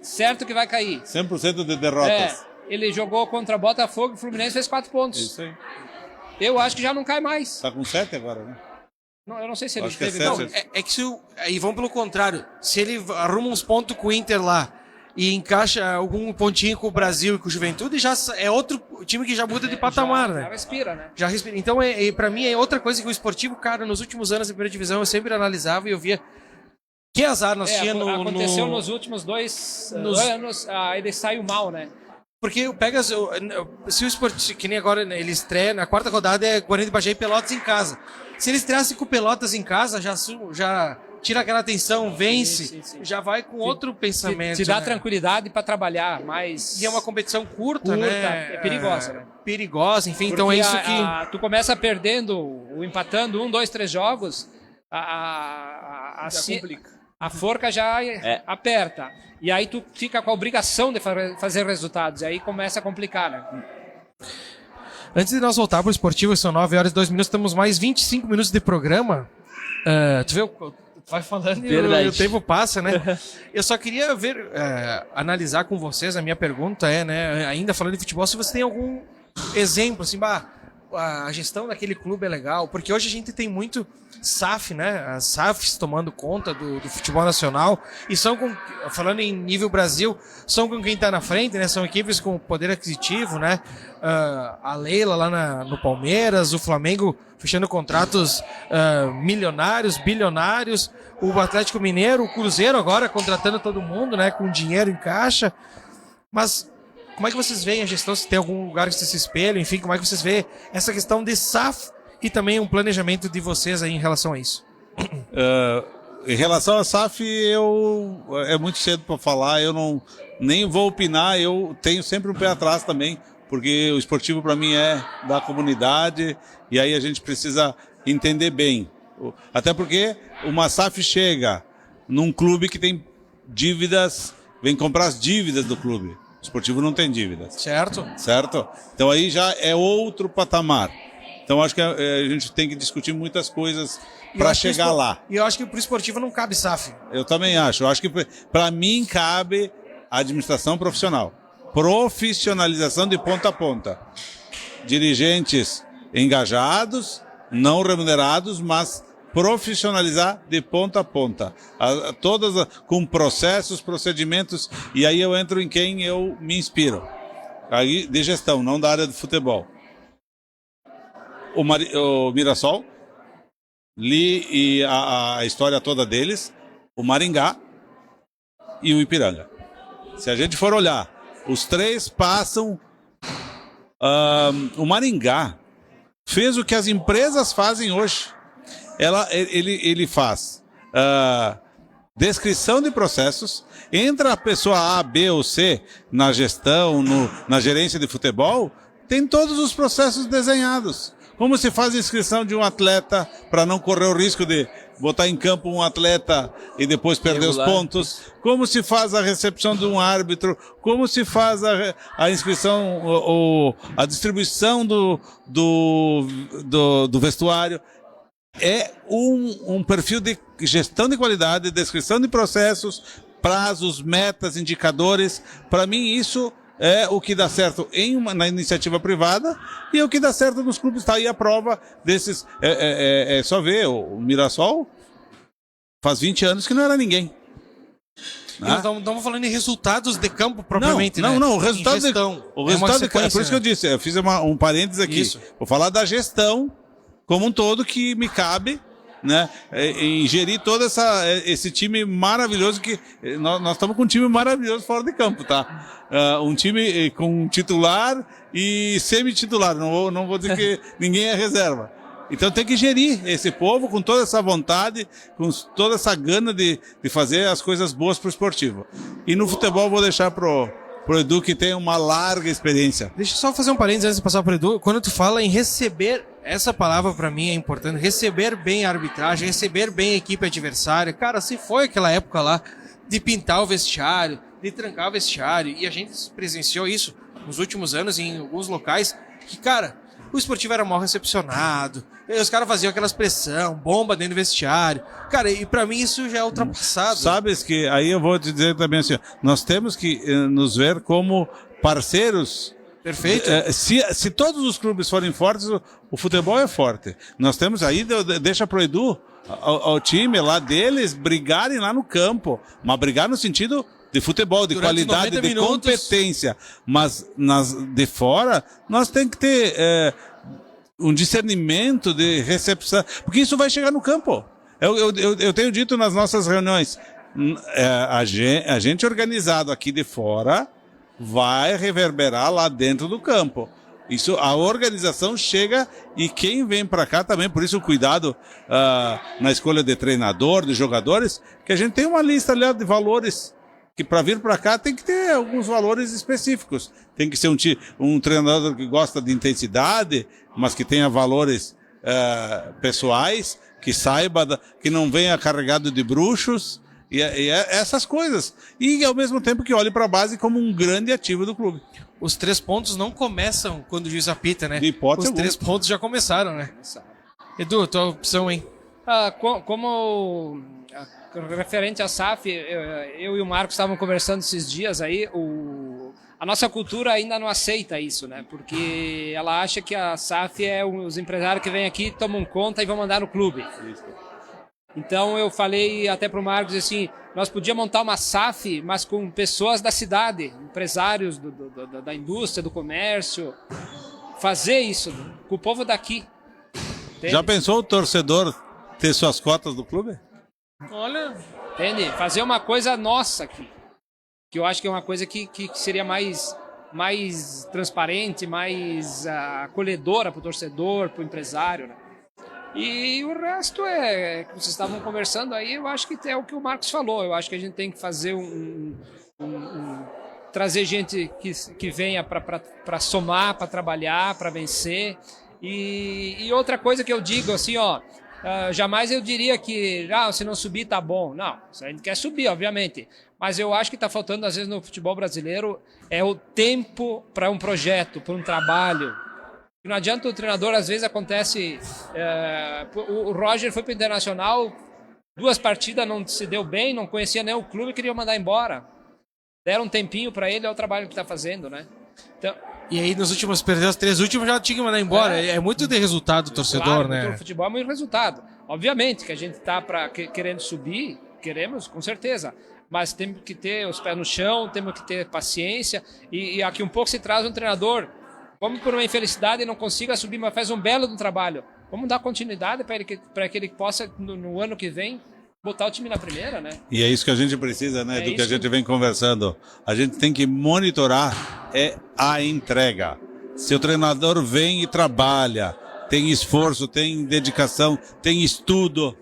certo que vai cair. 100% de derrotas. Ele jogou contra Botafogo e o Fluminense fez 4 pontos. Isso aí. Eu acho que já não cai mais. Tá com 7 agora, né? Não, eu não sei se ele teve. Que se aí vão pelo contrário. Se ele arruma uns pontos com o Inter lá e encaixa algum pontinho com o Brasil e com o Juventude, já é outro time que já muda de patamar, né? Já respira, né? Já respira. Então, pra mim, é outra coisa que o Esportivo, cara, nos últimos anos da primeira divisão, eu sempre analisava e eu via que azar nós tínhamos aconteceu nos últimos 2 anos, ele saiu mal, né? Porque se o Esportivo, que nem agora ele estreia, na quarta rodada é Guarani de Bagé e Pelotas em casa. Se ele estreasse com Pelotas em casa, já tira aquela atenção, vence, sim. já vai com outro pensamento. Te dá né? tranquilidade para trabalhar, mas... E é uma competição curta, né? É perigosa, né? Perigosa, enfim, Porque então é isso que... Tu começa perdendo, ou empatando 1, 2, 3 jogos, a forca já aperta. E aí tu fica com a obrigação de fazer resultados. E aí começa a complicar, né? Antes de nós voltar para o Esportivo, são 9 horas e 2 minutos, temos mais 25 minutos de programa. Tu vê, vai falando e o tempo passa, né? Eu só queria analisar com vocês, a minha pergunta né, ainda falando de futebol, se você tem algum exemplo, assim, a gestão daquele clube é legal, porque hoje a gente tem muito SAF, né? As SAFs tomando conta do futebol nacional e falando em nível Brasil, são com quem está na frente, né? São equipes com poder aquisitivo, né? A Leila lá no Palmeiras, o Flamengo fechando contratos milionários, bilionários, o Atlético Mineiro, o Cruzeiro agora contratando todo mundo, né? Com dinheiro em caixa, mas como é que vocês veem a gestão? Se tem algum lugar que vocês se espelham, enfim, como é que vocês veem essa questão de SAF e também um planejamento de vocês aí em relação a isso? Em relação a SAF, é muito cedo para falar, eu nem vou opinar, eu tenho sempre um pé atrás também, porque o esportivo para mim é da comunidade e aí a gente precisa entender bem. Até porque uma SAF chega num clube que tem dívidas, vem comprar as dívidas do clube. O esportivo não tem dívidas. Certo? Certo? Então aí já é outro patamar. Então acho que a gente tem que discutir muitas coisas para chegar lá. E eu acho que pro esportivo não cabe SAF. Eu também acho. Eu acho que para mim cabe a administração profissional. Profissionalização de ponta a ponta. Dirigentes engajados, não remunerados, mas profissionalizar de ponta a ponta. Todas com processos, procedimentos, e aí eu entro em quem eu me inspiro. Aí de gestão, não da área do futebol. O Mirassol, li e a história toda deles, o Maringá e o Ipiranga. Se a gente for olhar, os três passam. O Maringá fez o que as empresas fazem hoje. Ele faz descrição de processos, entra a pessoa A, B ou C na gestão, na gerência de futebol, tem todos os processos desenhados. Como se faz a inscrição de um atleta para não correr o risco de botar em campo um atleta e depois perder os pontos. Como se faz a recepção de um árbitro. Como se faz a inscrição ou a distribuição do vestuário. É um perfil de gestão de qualidade, descrição de processos, prazos, metas, indicadores. Para mim isso é o que dá certo na iniciativa privada e é o que dá certo nos clubes. Está aí a prova desses. É só ver, o Mirassol faz 20 anos que não era ninguém. Estamos falando em resultados de campo propriamente, não, né? Não, o resultado é por isso que eu disse, eu fiz um parênteses aqui. Isso. Vou falar da gestão como um todo que me cabe, né, em gerir todo esse time maravilhoso que nós estamos com um time maravilhoso fora de campo, tá? Um time com titular e semi-titular, não vou dizer que ninguém é reserva. Então tem que gerir esse povo com toda essa vontade, com toda essa gana de fazer as coisas boas pro esportivo. E no futebol vou deixar pro Edu, que tem uma larga experiência. Deixa eu só fazer um parênteses antes de passar pro Edu. Quando tu fala em receber, essa palavra pra mim é importante, receber bem a arbitragem, receber bem a equipe adversária. Cara, se foi aquela época lá de pintar o vestiário, de trancar o vestiário, e a gente presenciou isso nos últimos anos em alguns locais, que, cara, o esportivo era mal recepcionado, os caras faziam aquelas pressão, bomba dentro do vestiário. Cara, e pra mim isso já é ultrapassado. Sabes que, aí eu vou te dizer também assim, nós temos que nos ver como parceiros. Perfeito. Se todos os clubes forem fortes, o futebol é forte. Nós temos aí, deixa pro Edu, ao time lá deles brigarem lá no campo, mas brigar no sentido de futebol, de durante qualidade, de minutos. competência. Mas de fora, nós temos que ter um discernimento de recepção, porque isso vai chegar no campo. Eu tenho dito nas nossas reuniões, a gente organizado aqui de fora vai reverberar lá dentro do campo. Isso, a organização chega e quem vem para cá também, por isso o cuidado na escolha de treinador, de jogadores, que a gente tem uma lista ali de valores que para vir para cá tem que ter alguns valores específicos. Tem que ser um treinador que gosta de intensidade, mas que tenha valores pessoais, que saiba, que não venha carregado de bruxos, e essas coisas. E ao mesmo tempo que olhe para a base como um grande ativo do clube. Os 3 pontos não começam quando o juiz apita, né? De hipótese Os 3 pontos já começaram, né? Edu, tua opção, hein? Como referente à SAF, eu e o Marcos estavam conversando esses dias aí, a nossa cultura ainda não aceita isso, né? Porque ela acha que a SAF é os empresários que vêm aqui, tomam conta e vão mandar no clube. Isso. Então eu falei até pro Marcos assim, nós podíamos montar uma SAF, mas com pessoas da cidade, empresários da indústria, do comércio, fazer isso com o povo daqui. Entende? Já pensou o torcedor ter suas cotas do clube? Olha, entende? Fazer uma coisa nossa aqui, que eu acho que é uma coisa que seria mais transparente, mais acolhedora para o torcedor, para o empresário, né? E o resto que vocês estavam conversando aí, eu acho que é o que o Marcos falou. Eu acho que a gente tem que fazer trazer gente que venha para somar, para trabalhar, para vencer. E outra coisa que eu digo assim, ó, jamais eu diria que se não subir tá bom. Não, a gente quer subir, obviamente. Mas eu acho que está faltando, às vezes, no futebol brasileiro, o tempo para um projeto, para um trabalho. Não adianta o treinador, às vezes acontece... o Roger foi para o Internacional, 2 partidas não se deu bem, não conhecia nem o clube e queria mandar embora. Deram um tempinho para ele, é o trabalho que está fazendo, né? Então, e aí, perdeu as 3 últimas, já tinha que mandar embora. É muito de resultado do torcedor, claro, né? O futebol é muito resultado. Obviamente que a gente está querendo subir, queremos, com certeza. Mas temos que ter os pés no chão, temos que ter paciência. E aqui um pouco se traz um treinador, vamos por uma infelicidade e não consiga subir, mas faz um belo do trabalho. Vamos dar continuidade para que ele possa, no ano que vem, botar o time na primeira, né? E é isso que a gente precisa, né? Do que a gente vem conversando. A gente tem que monitorar a entrega. Se o treinador vem e trabalha, tem esforço, tem dedicação, tem estudo,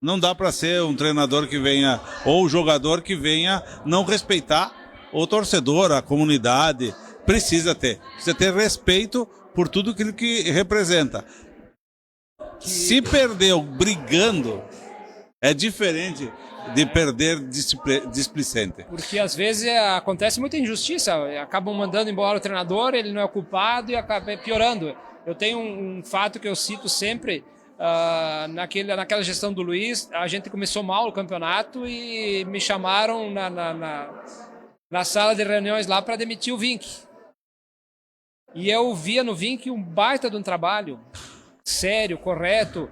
não dá para ser um treinador que venha, ou um jogador que venha não respeitar o torcedor, a comunidade. Precisa ter respeito por tudo aquilo que representa. Se perdeu brigando, é diferente de perder displicente. Porque às vezes acontece muita injustiça, acabam mandando embora o treinador, ele não é o culpado e acaba piorando. Eu tenho um fato que eu cito sempre, naquela gestão do Luiz, a gente começou mal o campeonato e me chamaram na sala de reuniões lá para demitir o Vink. E eu via no Vink um baita de um trabalho sério, correto,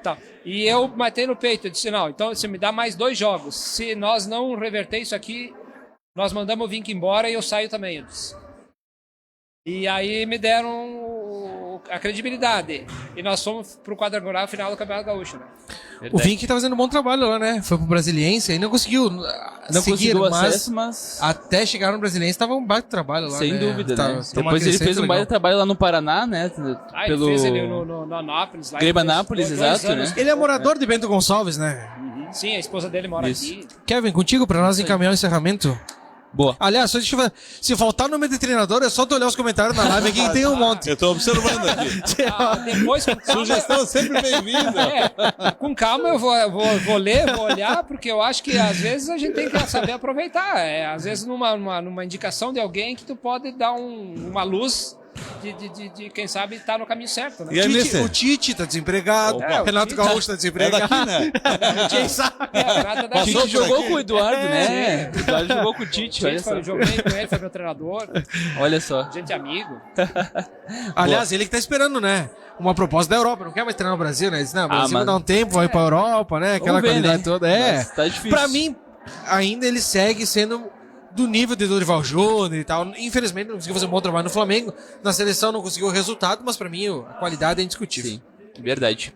tal. E eu matei no peito, eu disse, não, então você me dá mais 2 jogos. Se nós não reverter isso aqui, nós mandamos o Vink embora e eu saio também. Eu disse. E aí me deram a credibilidade. E nós fomos pro quadrangular final do Campeonato Gaúcho, né? O Vink tá fazendo um bom trabalho lá, né? Foi pro Brasiliense, aí não conseguiu seguir, mas até chegar no Brasiliense tava um baita trabalho lá, sem né? dúvida, né? Tá Depois ele fez um baita trabalho lá no Paraná, né? Ele fez ele no Anápolis. Grêmio Anápolis, exato, né? Ele é morador de Bento Gonçalves, né? Sim, a esposa dele mora aqui. Kevin, contigo pra nós encaminhar o encerramento? Boa. Aliás, só deixa eu falar, se faltar o nome de treinador, é só tu olhar os comentários na live aqui que tem um monte. Eu tô observando aqui. Depois, com calma, Sugestão sempre bem-vinda. Com calma eu vou ler, vou olhar, porque eu acho que às vezes a gente tem que saber aproveitar. Às vezes numa indicação de alguém que tu pode dar uma luz de quem sabe tá no caminho certo, né? O Tite tá desempregado, o Renato Gaúcho tá desempregado. É daqui, né? Quem sabe? O Tite jogou com o Eduardo, né? O Eduardo jogou com o Tite, olha só. Eu joguei com ele, foi meu treinador. Olha só. Gente amigo. Aliás, ele que tá esperando, né? Uma proposta da Europa, não quer mais treinar no Brasil, né? Ele disse, não, o Brasil vai dar um tempo, vai pra Europa, né? Aquela qualidade toda. Mas tá difícil. Pra mim, ainda ele segue sendo do nível de Dorival Júnior e tal. Infelizmente não conseguiu fazer um bom trabalho no Flamengo. Na seleção não conseguiu o resultado, mas pra mim a qualidade é indiscutível. Sim, verdade.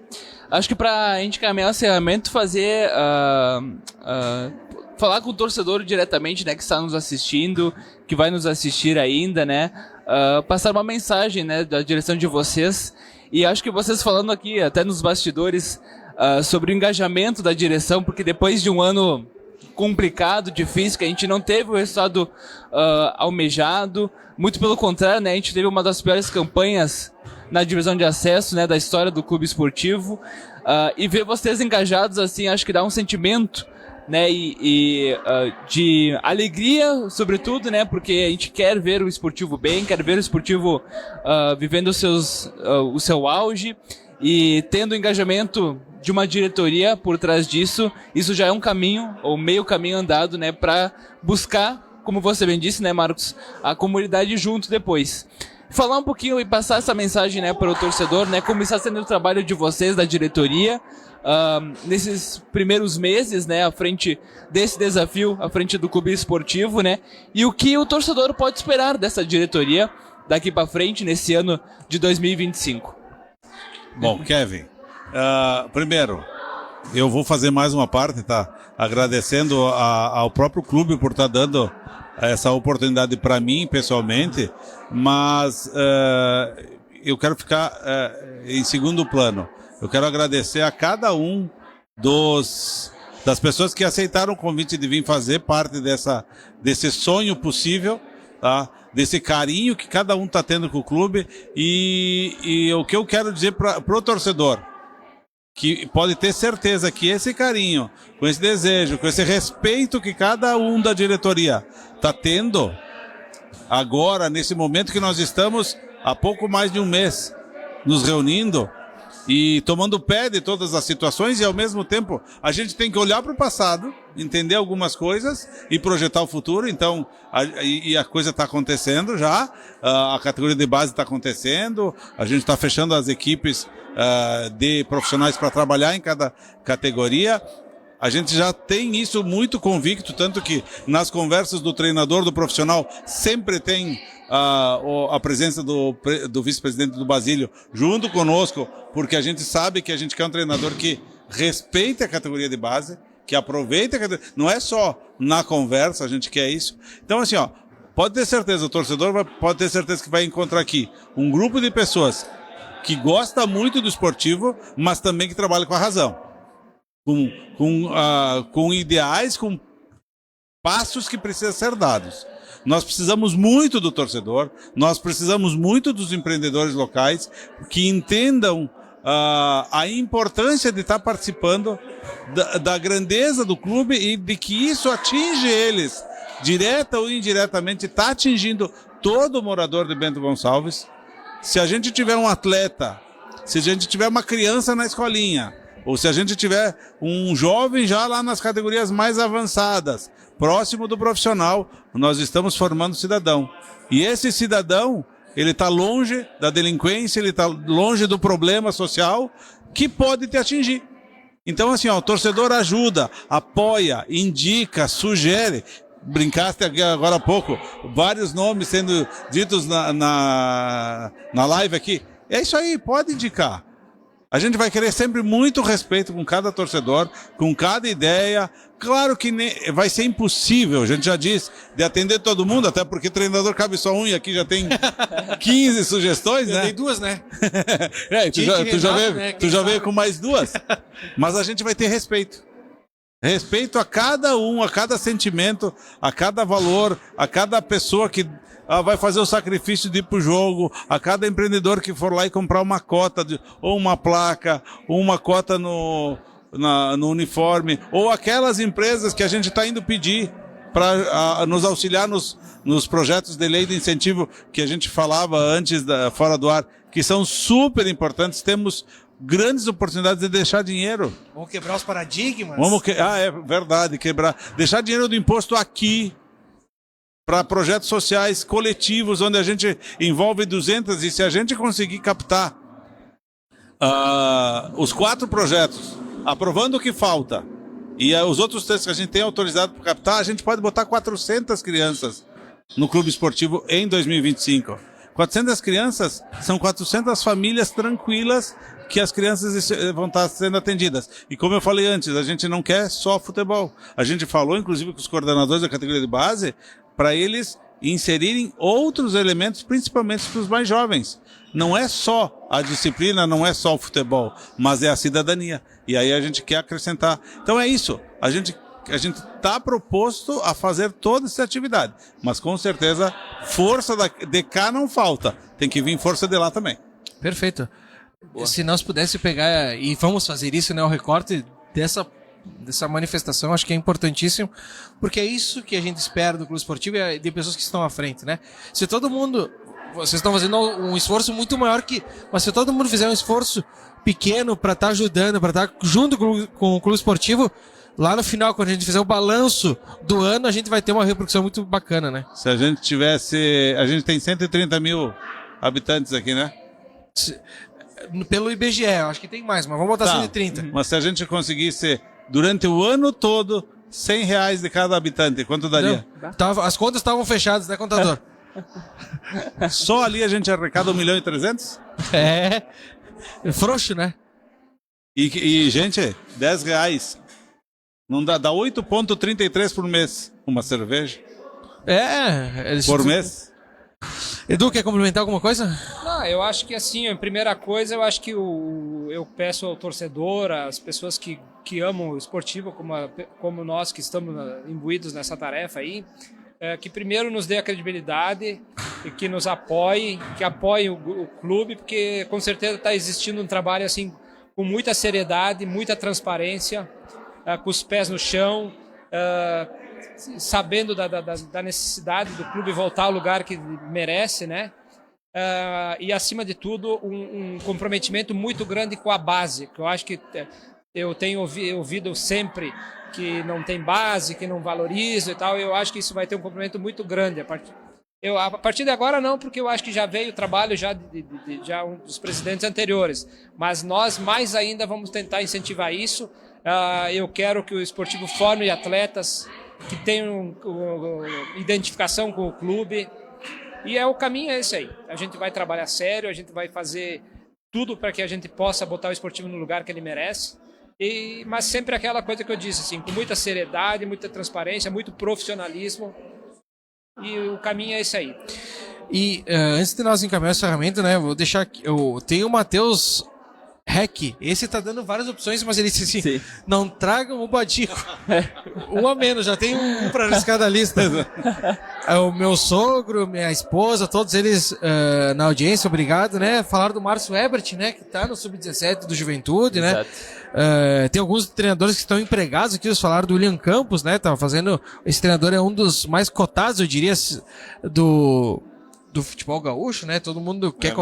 Acho que pra gente caminhar o encerramento, fazer... falar com o torcedor diretamente, né, que está nos assistindo, que vai nos assistir ainda, né? Passar uma mensagem, né, da direção de vocês. E acho que vocês falando aqui, até nos bastidores, sobre o engajamento da direção, porque depois de um ano complicado, difícil, que a gente não teve o resultado almejado, muito pelo contrário, né, a gente teve uma das piores campanhas na divisão de acesso, né, da história do clube esportivo, e ver vocês engajados assim, acho que dá um sentimento, né, de alegria, sobretudo, né, porque a gente quer ver o esportivo bem, quer ver o esportivo vivendo o seu auge, e tendo o engajamento de uma diretoria por trás disso, isso já é um caminho, ou meio caminho andado, né, para buscar, como você bem disse, né, Marcos, a comunidade junto depois. Falar um pouquinho e passar essa mensagem, né, para o torcedor, né, como está sendo o trabalho de vocês, da diretoria, nesses primeiros meses, né, à frente desse desafio, à frente do clube esportivo, né, e o que o torcedor pode esperar dessa diretoria daqui para frente, nesse ano de 2025. Bom, Kevin, primeiro, eu vou fazer mais uma parte, tá? Agradecendo ao próprio clube por estar dando essa oportunidade para mim, pessoalmente, mas eu quero ficar em segundo plano. Eu quero agradecer a cada um das pessoas que aceitaram o convite de vir fazer parte desse sonho possível, tá? Desse carinho que cada um está tendo com o clube, e o que eu quero dizer para o torcedor: que pode ter certeza que esse carinho, com esse desejo, com esse respeito que cada um da diretoria está tendo agora, nesse momento que nós estamos há pouco mais de um mês nos reunindo e tomando pé de todas as situações, e ao mesmo tempo a gente tem que olhar para o passado, entender algumas coisas e projetar o futuro. Então a coisa está acontecendo já, a categoria de base está acontecendo, a gente está fechando as equipes de profissionais para trabalhar em cada categoria. A gente já tem isso muito convicto, tanto que nas conversas do treinador, do profissional, sempre tem a presença do vice-presidente do Basílio junto conosco, porque a gente sabe que a gente quer um treinador que respeite a categoria de base, que aproveite a categoria. Não é só na conversa, a gente quer isso. Então, assim, pode ter certeza, o torcedor pode ter certeza que vai encontrar aqui um grupo de pessoas que gosta muito do esportivo, mas também que trabalha com a razão. Com ideais, com passos que precisam ser dados. Nós precisamos muito do torcedor, nós precisamos muito dos empreendedores locais que entendam a importância de estar participando da grandeza do clube e de que isso atinge eles, direta ou indiretamente, está atingindo todo morador de Bento Gonçalves. Se a gente tiver um atleta, se a gente tiver uma criança na escolinha, ou se a gente tiver um jovem já lá nas categorias mais avançadas, próximo do profissional, nós estamos formando cidadão. E esse cidadão, ele está longe da delinquência, ele está longe do problema social que pode te atingir. Então, assim, o torcedor ajuda, apoia, indica, sugere. Brincaste agora há pouco, vários nomes sendo ditos na live aqui. É isso aí, pode indicar. A gente vai querer sempre muito respeito com cada torcedor, com cada ideia. Claro que vai ser impossível, a gente já disse, de atender todo mundo, até porque treinador cabe só um e aqui já tem 15 sugestões, né? Eu dei 2, né? Tu já veio com mais 2. Mas a gente vai ter respeito. Respeito a cada um, a cada sentimento, a cada valor, a cada pessoa que vai fazer o sacrifício de ir pro jogo, a cada empreendedor que for lá e comprar uma cota, ou uma placa, ou uma cota no uniforme, ou aquelas empresas que a gente está indo pedir para nos auxiliar nos projetos de lei de incentivo que a gente falava antes, fora do ar, que são super importantes. Temos grandes oportunidades de deixar dinheiro. Vamos quebrar os paradigmas. É verdade, deixar dinheiro do imposto aqui, para projetos sociais coletivos, onde a gente envolve 200, e se a gente conseguir captar os 4 projetos, aprovando o que falta, e os outros 3 que a gente tem autorizado para captar, a gente pode botar 400 crianças no clube esportivo em 2025. 400 crianças são 400 famílias tranquilas que as crianças vão estar sendo atendidas. E como eu falei antes, a gente não quer só futebol. A gente falou, inclusive, com os coordenadores da categoria de base, para eles inserirem outros elementos, principalmente para os mais jovens. Não é só a disciplina, não é só o futebol, mas é a cidadania. E aí a gente quer acrescentar. Então é isso. A gente está proposto a fazer toda essa atividade. Mas com certeza, força de cá não falta. Tem que vir força de lá também. Perfeito. Boa. Se nós pudesse pegar, e vamos fazer isso, né, o recorte dessa manifestação, acho que é importantíssimo, porque é isso que a gente espera do clube esportivo e de pessoas que estão à frente, né? Se todo mundo, vocês estão fazendo um esforço muito maior mas se todo mundo fizer um esforço pequeno para estar ajudando, para estar junto com o clube esportivo, lá no final, quando a gente fizer o balanço do ano, a gente vai ter uma repercussão muito bacana, né? Se a gente tivesse, a gente tem 130 mil habitantes aqui, né? Pelo IBGE, acho que tem mais, mas vamos botar 130. Mas se a gente conseguisse durante o ano todo, R$100 de cada habitante, quanto daria? As contas estavam fechadas, né, contador? Só ali a gente arrecada 1.300.000? É frouxo, né? E gente, R$10. Não dá 8,33 por mês uma cerveja. Por mês. Edu, quer complementar alguma coisa? Não, eu acho que assim, a primeira coisa, eu acho que eu peço ao torcedor, às pessoas que amam o esportivo, como nós que estamos imbuídos nessa tarefa aí, que primeiro nos dê a credibilidade e que nos apoie, que apoie o clube, porque com certeza está existindo um trabalho assim com muita seriedade, muita transparência, com os pés no chão, sabendo da necessidade do clube voltar ao lugar que merece, né? E, acima de tudo, um comprometimento muito grande com a base, que eu acho que eu tenho ouvido sempre que não tem base, que não valoriza e tal. Eu acho que isso vai ter um comprometimento muito grande. A partir de agora não, porque eu acho que já veio o trabalho já dos presidentes anteriores, mas nós mais ainda vamos tentar incentivar isso. Eu quero que o esportivo forme atletas que tenham identificação com o clube, e o caminho é esse aí. A gente vai trabalhar sério, a gente vai fazer tudo para que a gente possa botar o esportivo no lugar que ele merece, mas sempre aquela coisa que eu disse, assim, com muita seriedade, muita transparência, muito profissionalismo, e o caminho é esse aí. E antes de nós encaminhar essa ferramenta, né, vou deixar aqui, tem o Matheus Heck, esse tá dando várias opções, mas ele disse assim, Sim. não tragam o Badico. Um a menos, já tem um para riscar da lista. O meu sogro, minha esposa, todos eles na audiência, obrigado, né? Falaram do Márcio Ebert, né? Que tá no Sub-17 do Juventude, Exato. né? Tem alguns treinadores que estão empregados aqui, eles falaram do William Campos, né? Tava fazendo, esse treinador é um dos mais cotados, eu diria, do futebol gaúcho, né? Todo mundo quer...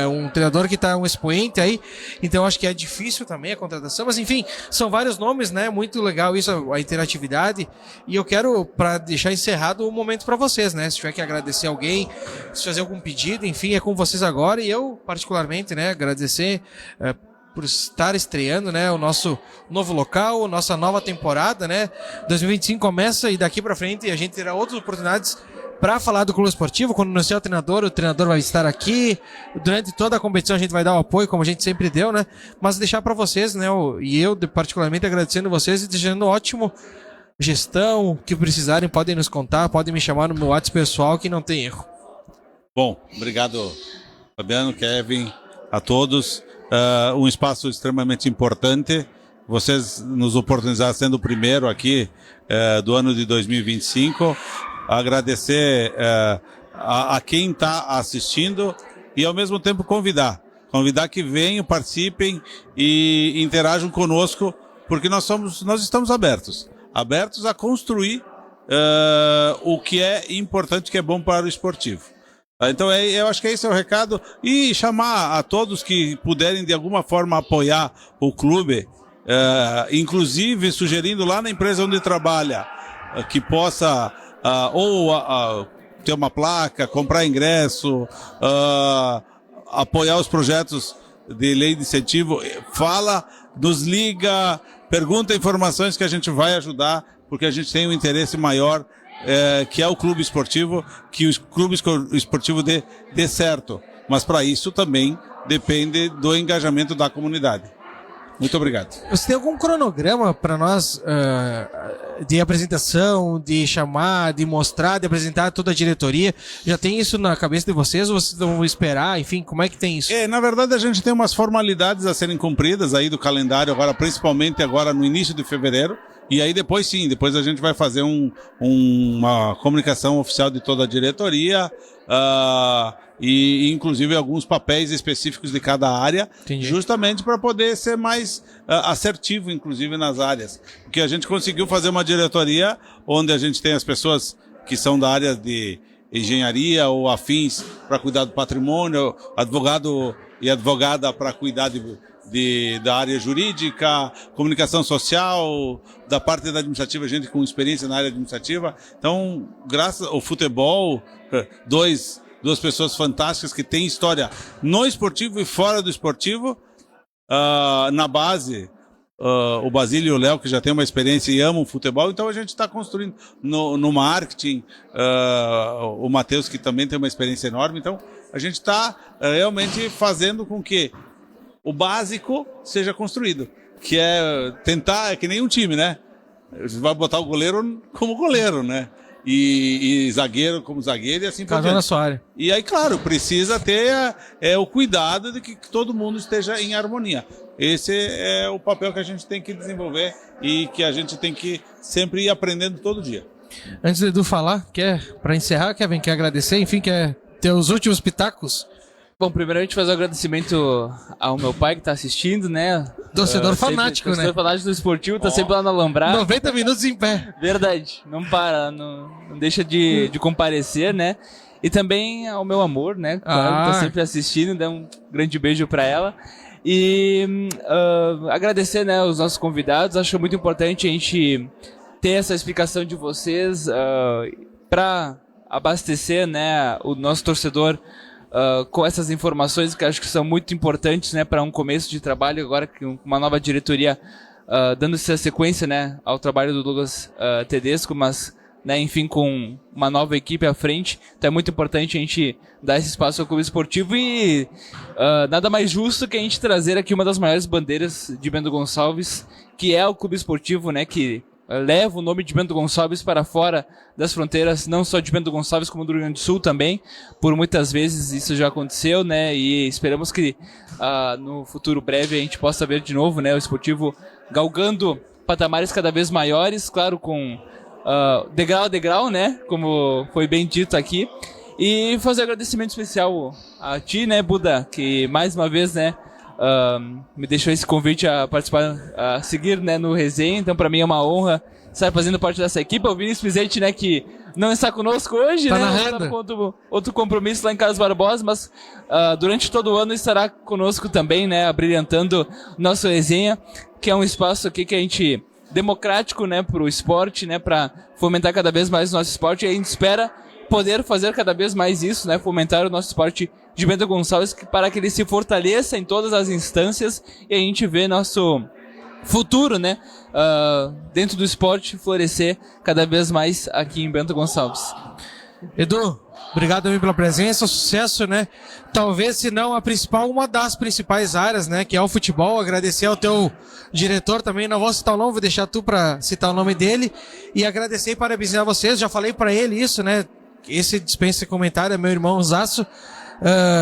um treinador que tá um expoente aí, então acho que é difícil também a contratação, mas enfim, são vários nomes, né? Muito legal isso, a interatividade, e eu quero, para deixar encerrado, um momento para vocês, né? Se tiver que agradecer alguém, se fazer algum pedido, enfim, é com vocês agora, e eu, particularmente, né, agradecer por estar estreando, né, o nosso novo local, nossa nova temporada, né? 2025 começa e daqui para frente a gente terá outras oportunidades para falar do clube esportivo. Quando anunciar o treinador vai estar aqui. Durante toda a competição a gente vai dar o apoio, como a gente sempre deu, né? Mas deixar para vocês, né? E eu particularmente agradecendo vocês e desejando ótimo gestão. O que precisarem podem nos contar, podem me chamar no meu WhatsApp pessoal que não tem erro. Bom, obrigado, Fabiano, Kevin, a todos. Um espaço extremamente importante. Vocês nos oportunizaram sendo o primeiro aqui do ano de 2025. Agradecer a quem está assistindo e, ao mesmo tempo, convidar que venham, participem e interajam conosco, porque nós estamos abertos a construir o que é importante, que é bom para o esportivo. Então, eu acho que esse é o recado, e chamar a todos que puderem, de alguma forma, apoiar o clube, inclusive sugerindo lá na empresa onde trabalha, que possa... ter uma placa, comprar ingresso, apoiar os projetos de lei de incentivo, nos liga, pergunta informações que a gente vai ajudar, porque a gente tem um interesse maior, que é o clube esportivo, que o clube esportivo dê certo. Mas para isso também depende do engajamento da comunidade. Muito obrigado. Você tem algum cronograma para nós de apresentação, de chamar, de mostrar, de apresentar toda a diretoria? Já tem isso na cabeça de vocês ou vocês vão esperar? Enfim, como é que tem isso? Na verdade, a gente tem umas formalidades a serem cumpridas aí do calendário, agora, principalmente agora no início de fevereiro. E aí depois a gente vai fazer uma comunicação oficial de toda a diretoria, e inclusive alguns papéis específicos de cada área. Entendi. Justamente para poder ser mais assertivo, inclusive nas áreas. Porque a gente conseguiu fazer uma diretoria onde a gente tem as pessoas que são da área de engenharia ou afins para cuidar do patrimônio, advogado e advogada para cuidar da área jurídica, comunicação social, da parte da administrativa, gente com experiência na área administrativa. Então, graças ao futebol, duas pessoas fantásticas que têm história no esportivo e fora do esportivo. Na base, o Basílio e o Léo, que já têm uma experiência e amam o futebol, então a gente está construindo no marketing, o Matheus, que também tem uma experiência enorme. Então a gente está realmente fazendo com que o básico seja construído, que é tentar, é que nem um time, né? Você vai botar o goleiro como goleiro, né? E zagueiro como zagueiro e assim por diante. Na sua área. E aí, claro, precisa ter o cuidado de que todo mundo esteja em harmonia. Esse é o papel que a gente tem que desenvolver e que a gente tem que sempre ir aprendendo todo dia. Antes do Edu falar, para encerrar, Kevin, quer agradecer, enfim, quer ter os últimos pitacos? Bom, primeiramente fazer um agradecimento ao meu pai que tá assistindo, né? Torcedor fanático, né? Torcedor fanático do esportivo, tá sempre lá no Alambrado. 90 minutos em pé. Verdade, não para, não deixa de comparecer, né? E também ao meu amor, né? Claro, tá sempre assistindo, dá um grande beijo pra ela. E agradecer, né, os nossos convidados, acho muito importante a gente ter essa explicação de vocês para abastecer, né, o nosso torcedor com essas informações que acho que são muito importantes, né, para um começo de trabalho agora com uma nova diretoria dando essa sequência, né, ao trabalho do Douglas Tedesco, mas, né, enfim, com uma nova equipe à frente, então é muito importante a gente dar esse espaço ao clube esportivo e nada mais justo que a gente trazer aqui uma das maiores bandeiras de Bento Gonçalves, que é o clube esportivo, né, que leva o nome de Bento Gonçalves para fora das fronteiras, não só de Bento Gonçalves, como do Rio Grande do Sul também. Por muitas vezes isso já aconteceu, né? E esperamos que no futuro breve a gente possa ver de novo, né, o esportivo galgando patamares cada vez maiores, claro, com degrau a degrau, né? Como foi bem dito aqui. E fazer um agradecimento especial a ti, né, Buda, que mais uma vez, né, me deixou esse convite a participar, a seguir, né, no resenha. Então para mim é uma honra estar fazendo parte dessa equipe. O Vinícius Pizzetti, né, que não está conosco hoje, tá, né, está com outro compromisso lá em Carlos Barbosa, mas durante todo o ano estará conosco também, né, abrilhantando nosso resenha, que é um espaço aqui que a gente democrático, né, para o esporte, né, para fomentar cada vez mais o nosso esporte, e a gente espera poder fazer cada vez mais isso, né, fomentar o nosso esporte de Bento Gonçalves para que ele se fortaleça em todas as instâncias e a gente vê nosso futuro, né, dentro do esporte florescer cada vez mais aqui em Bento Gonçalves. Edu, obrigado também pela presença, sucesso, né? Talvez, se não a principal, uma das principais áreas, né? Que é o futebol. Agradecer ao teu diretor também, não vou citar o nome, vou deixar tu para citar o nome dele. E agradecer e parabenizar vocês, já falei para ele isso, né? Esse dispensa comentário é meu irmão Zaço.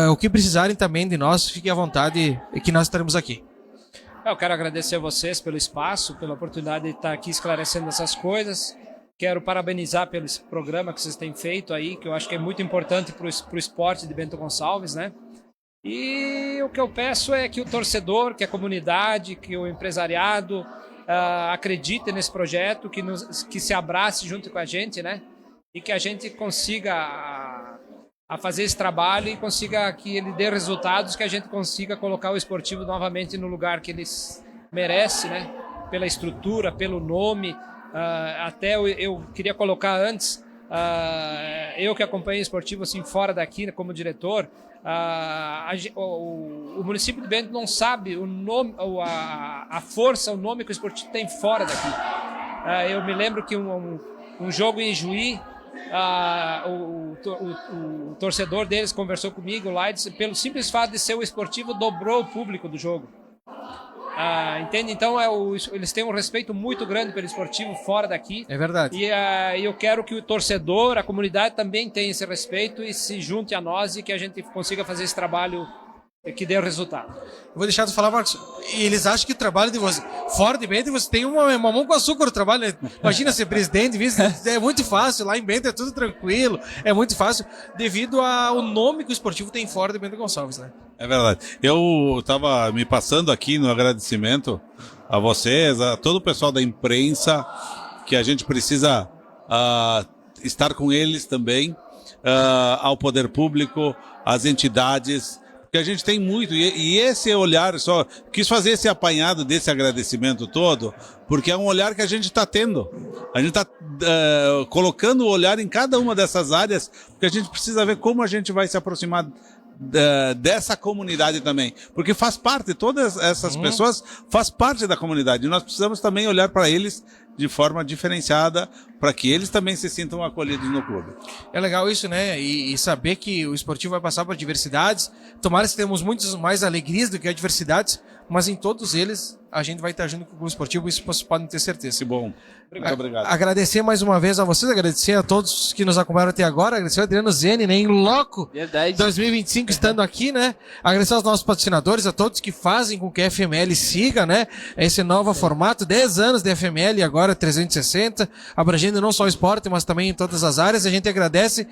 O que precisarem também de nós, fiquem à vontade e que nós estaremos aqui. Eu quero agradecer a vocês pelo espaço, pela oportunidade de estar aqui esclarecendo essas coisas. Quero parabenizar pelo programa que vocês têm feito aí, que eu acho que é muito importante para o esporte de Bento Gonçalves, né? E o que eu peço é que o torcedor, que a comunidade, que o empresariado acredite nesse projeto, que se abrace junto com a gente, né? E que a gente consiga a fazer esse trabalho e consiga que ele dê resultados, que a gente consiga colocar o esportivo novamente no lugar que ele merece, né? Pela estrutura, pelo nome. Até eu queria colocar antes, eu que acompanhei o esportivo assim fora daqui, né, como diretor, o município de Bento não sabe o nome, a força, o nome que o esportivo tem fora daqui. Eu me lembro que um jogo em Juí, o torcedor deles conversou comigo lá e disse, pelo simples fato de ser o esportivo, dobrou o público do jogo. Entende? Então eles têm um respeito muito grande pelo esportivo fora daqui. É verdade. E eu quero que o torcedor, a comunidade também tenha esse respeito e se junte a nós e que a gente consiga fazer esse trabalho que dê resultado. Eu vou deixar tu falar, Marcos. E eles acham que o trabalho de você, fora de Bento, você tem uma mão com açúcar o trabalho. Né? Imagina ser presidente, vice, é muito fácil. Lá em Bento é tudo tranquilo, é muito fácil, devido ao nome que o esportivo tem fora de Bento Gonçalves, né? É verdade. Eu estava me passando aqui no agradecimento a vocês, a todo o pessoal da imprensa, que a gente precisa estar com eles também, ao poder público, às entidades, que a gente tem muito, e esse olhar, só quis fazer esse apanhado desse agradecimento todo, porque é um olhar que a gente está tendo. A gente está colocando o olhar em cada uma dessas áreas, porque a gente precisa ver como a gente vai se aproximar dessa comunidade também, porque faz parte, todas essas pessoas faz parte da comunidade, e nós precisamos também olhar para eles de forma diferenciada, para que eles também se sintam acolhidos no clube. É legal isso, né? E saber que o esportivo vai passar por diversidades. Tomara que temos muitas mais alegrias do que adversidades, mas em todos eles a gente vai estar junto com o clube esportivo, isso vocês podem ter certeza. Que bom. Muito obrigado. Agradecer mais uma vez a vocês, agradecer a todos que nos acompanharam até agora, agradecer ao Adriano Zene, né, em loco, Verdade. 2025 estando aqui, né, agradecer aos nossos patrocinadores, a todos que fazem com que a FML siga, né, esse novo formato, 10 anos de FML, agora 360, abrangendo não só o esporte, mas também em todas as áreas, a gente agradece.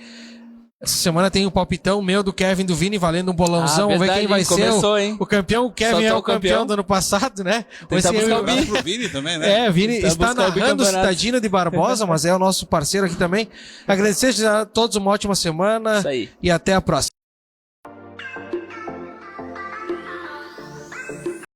Essa semana tem o palpitão meu, do Kevin, do Vini, valendo um bolãozão. Vamos ver verdade, quem vai começou, ser hein? o campeão. O Kevin Só é tá o o campeão campeão do ano passado, né? Vai Tentar ser buscar eu- o bi. Pro Vini também, né? É, Vini Tentar está buscar o narrando o bicampeonato. Cidadino de Barbosa, mas é o nosso parceiro aqui também. Agradecer a todos uma ótima semana Isso aí. e até a próxima.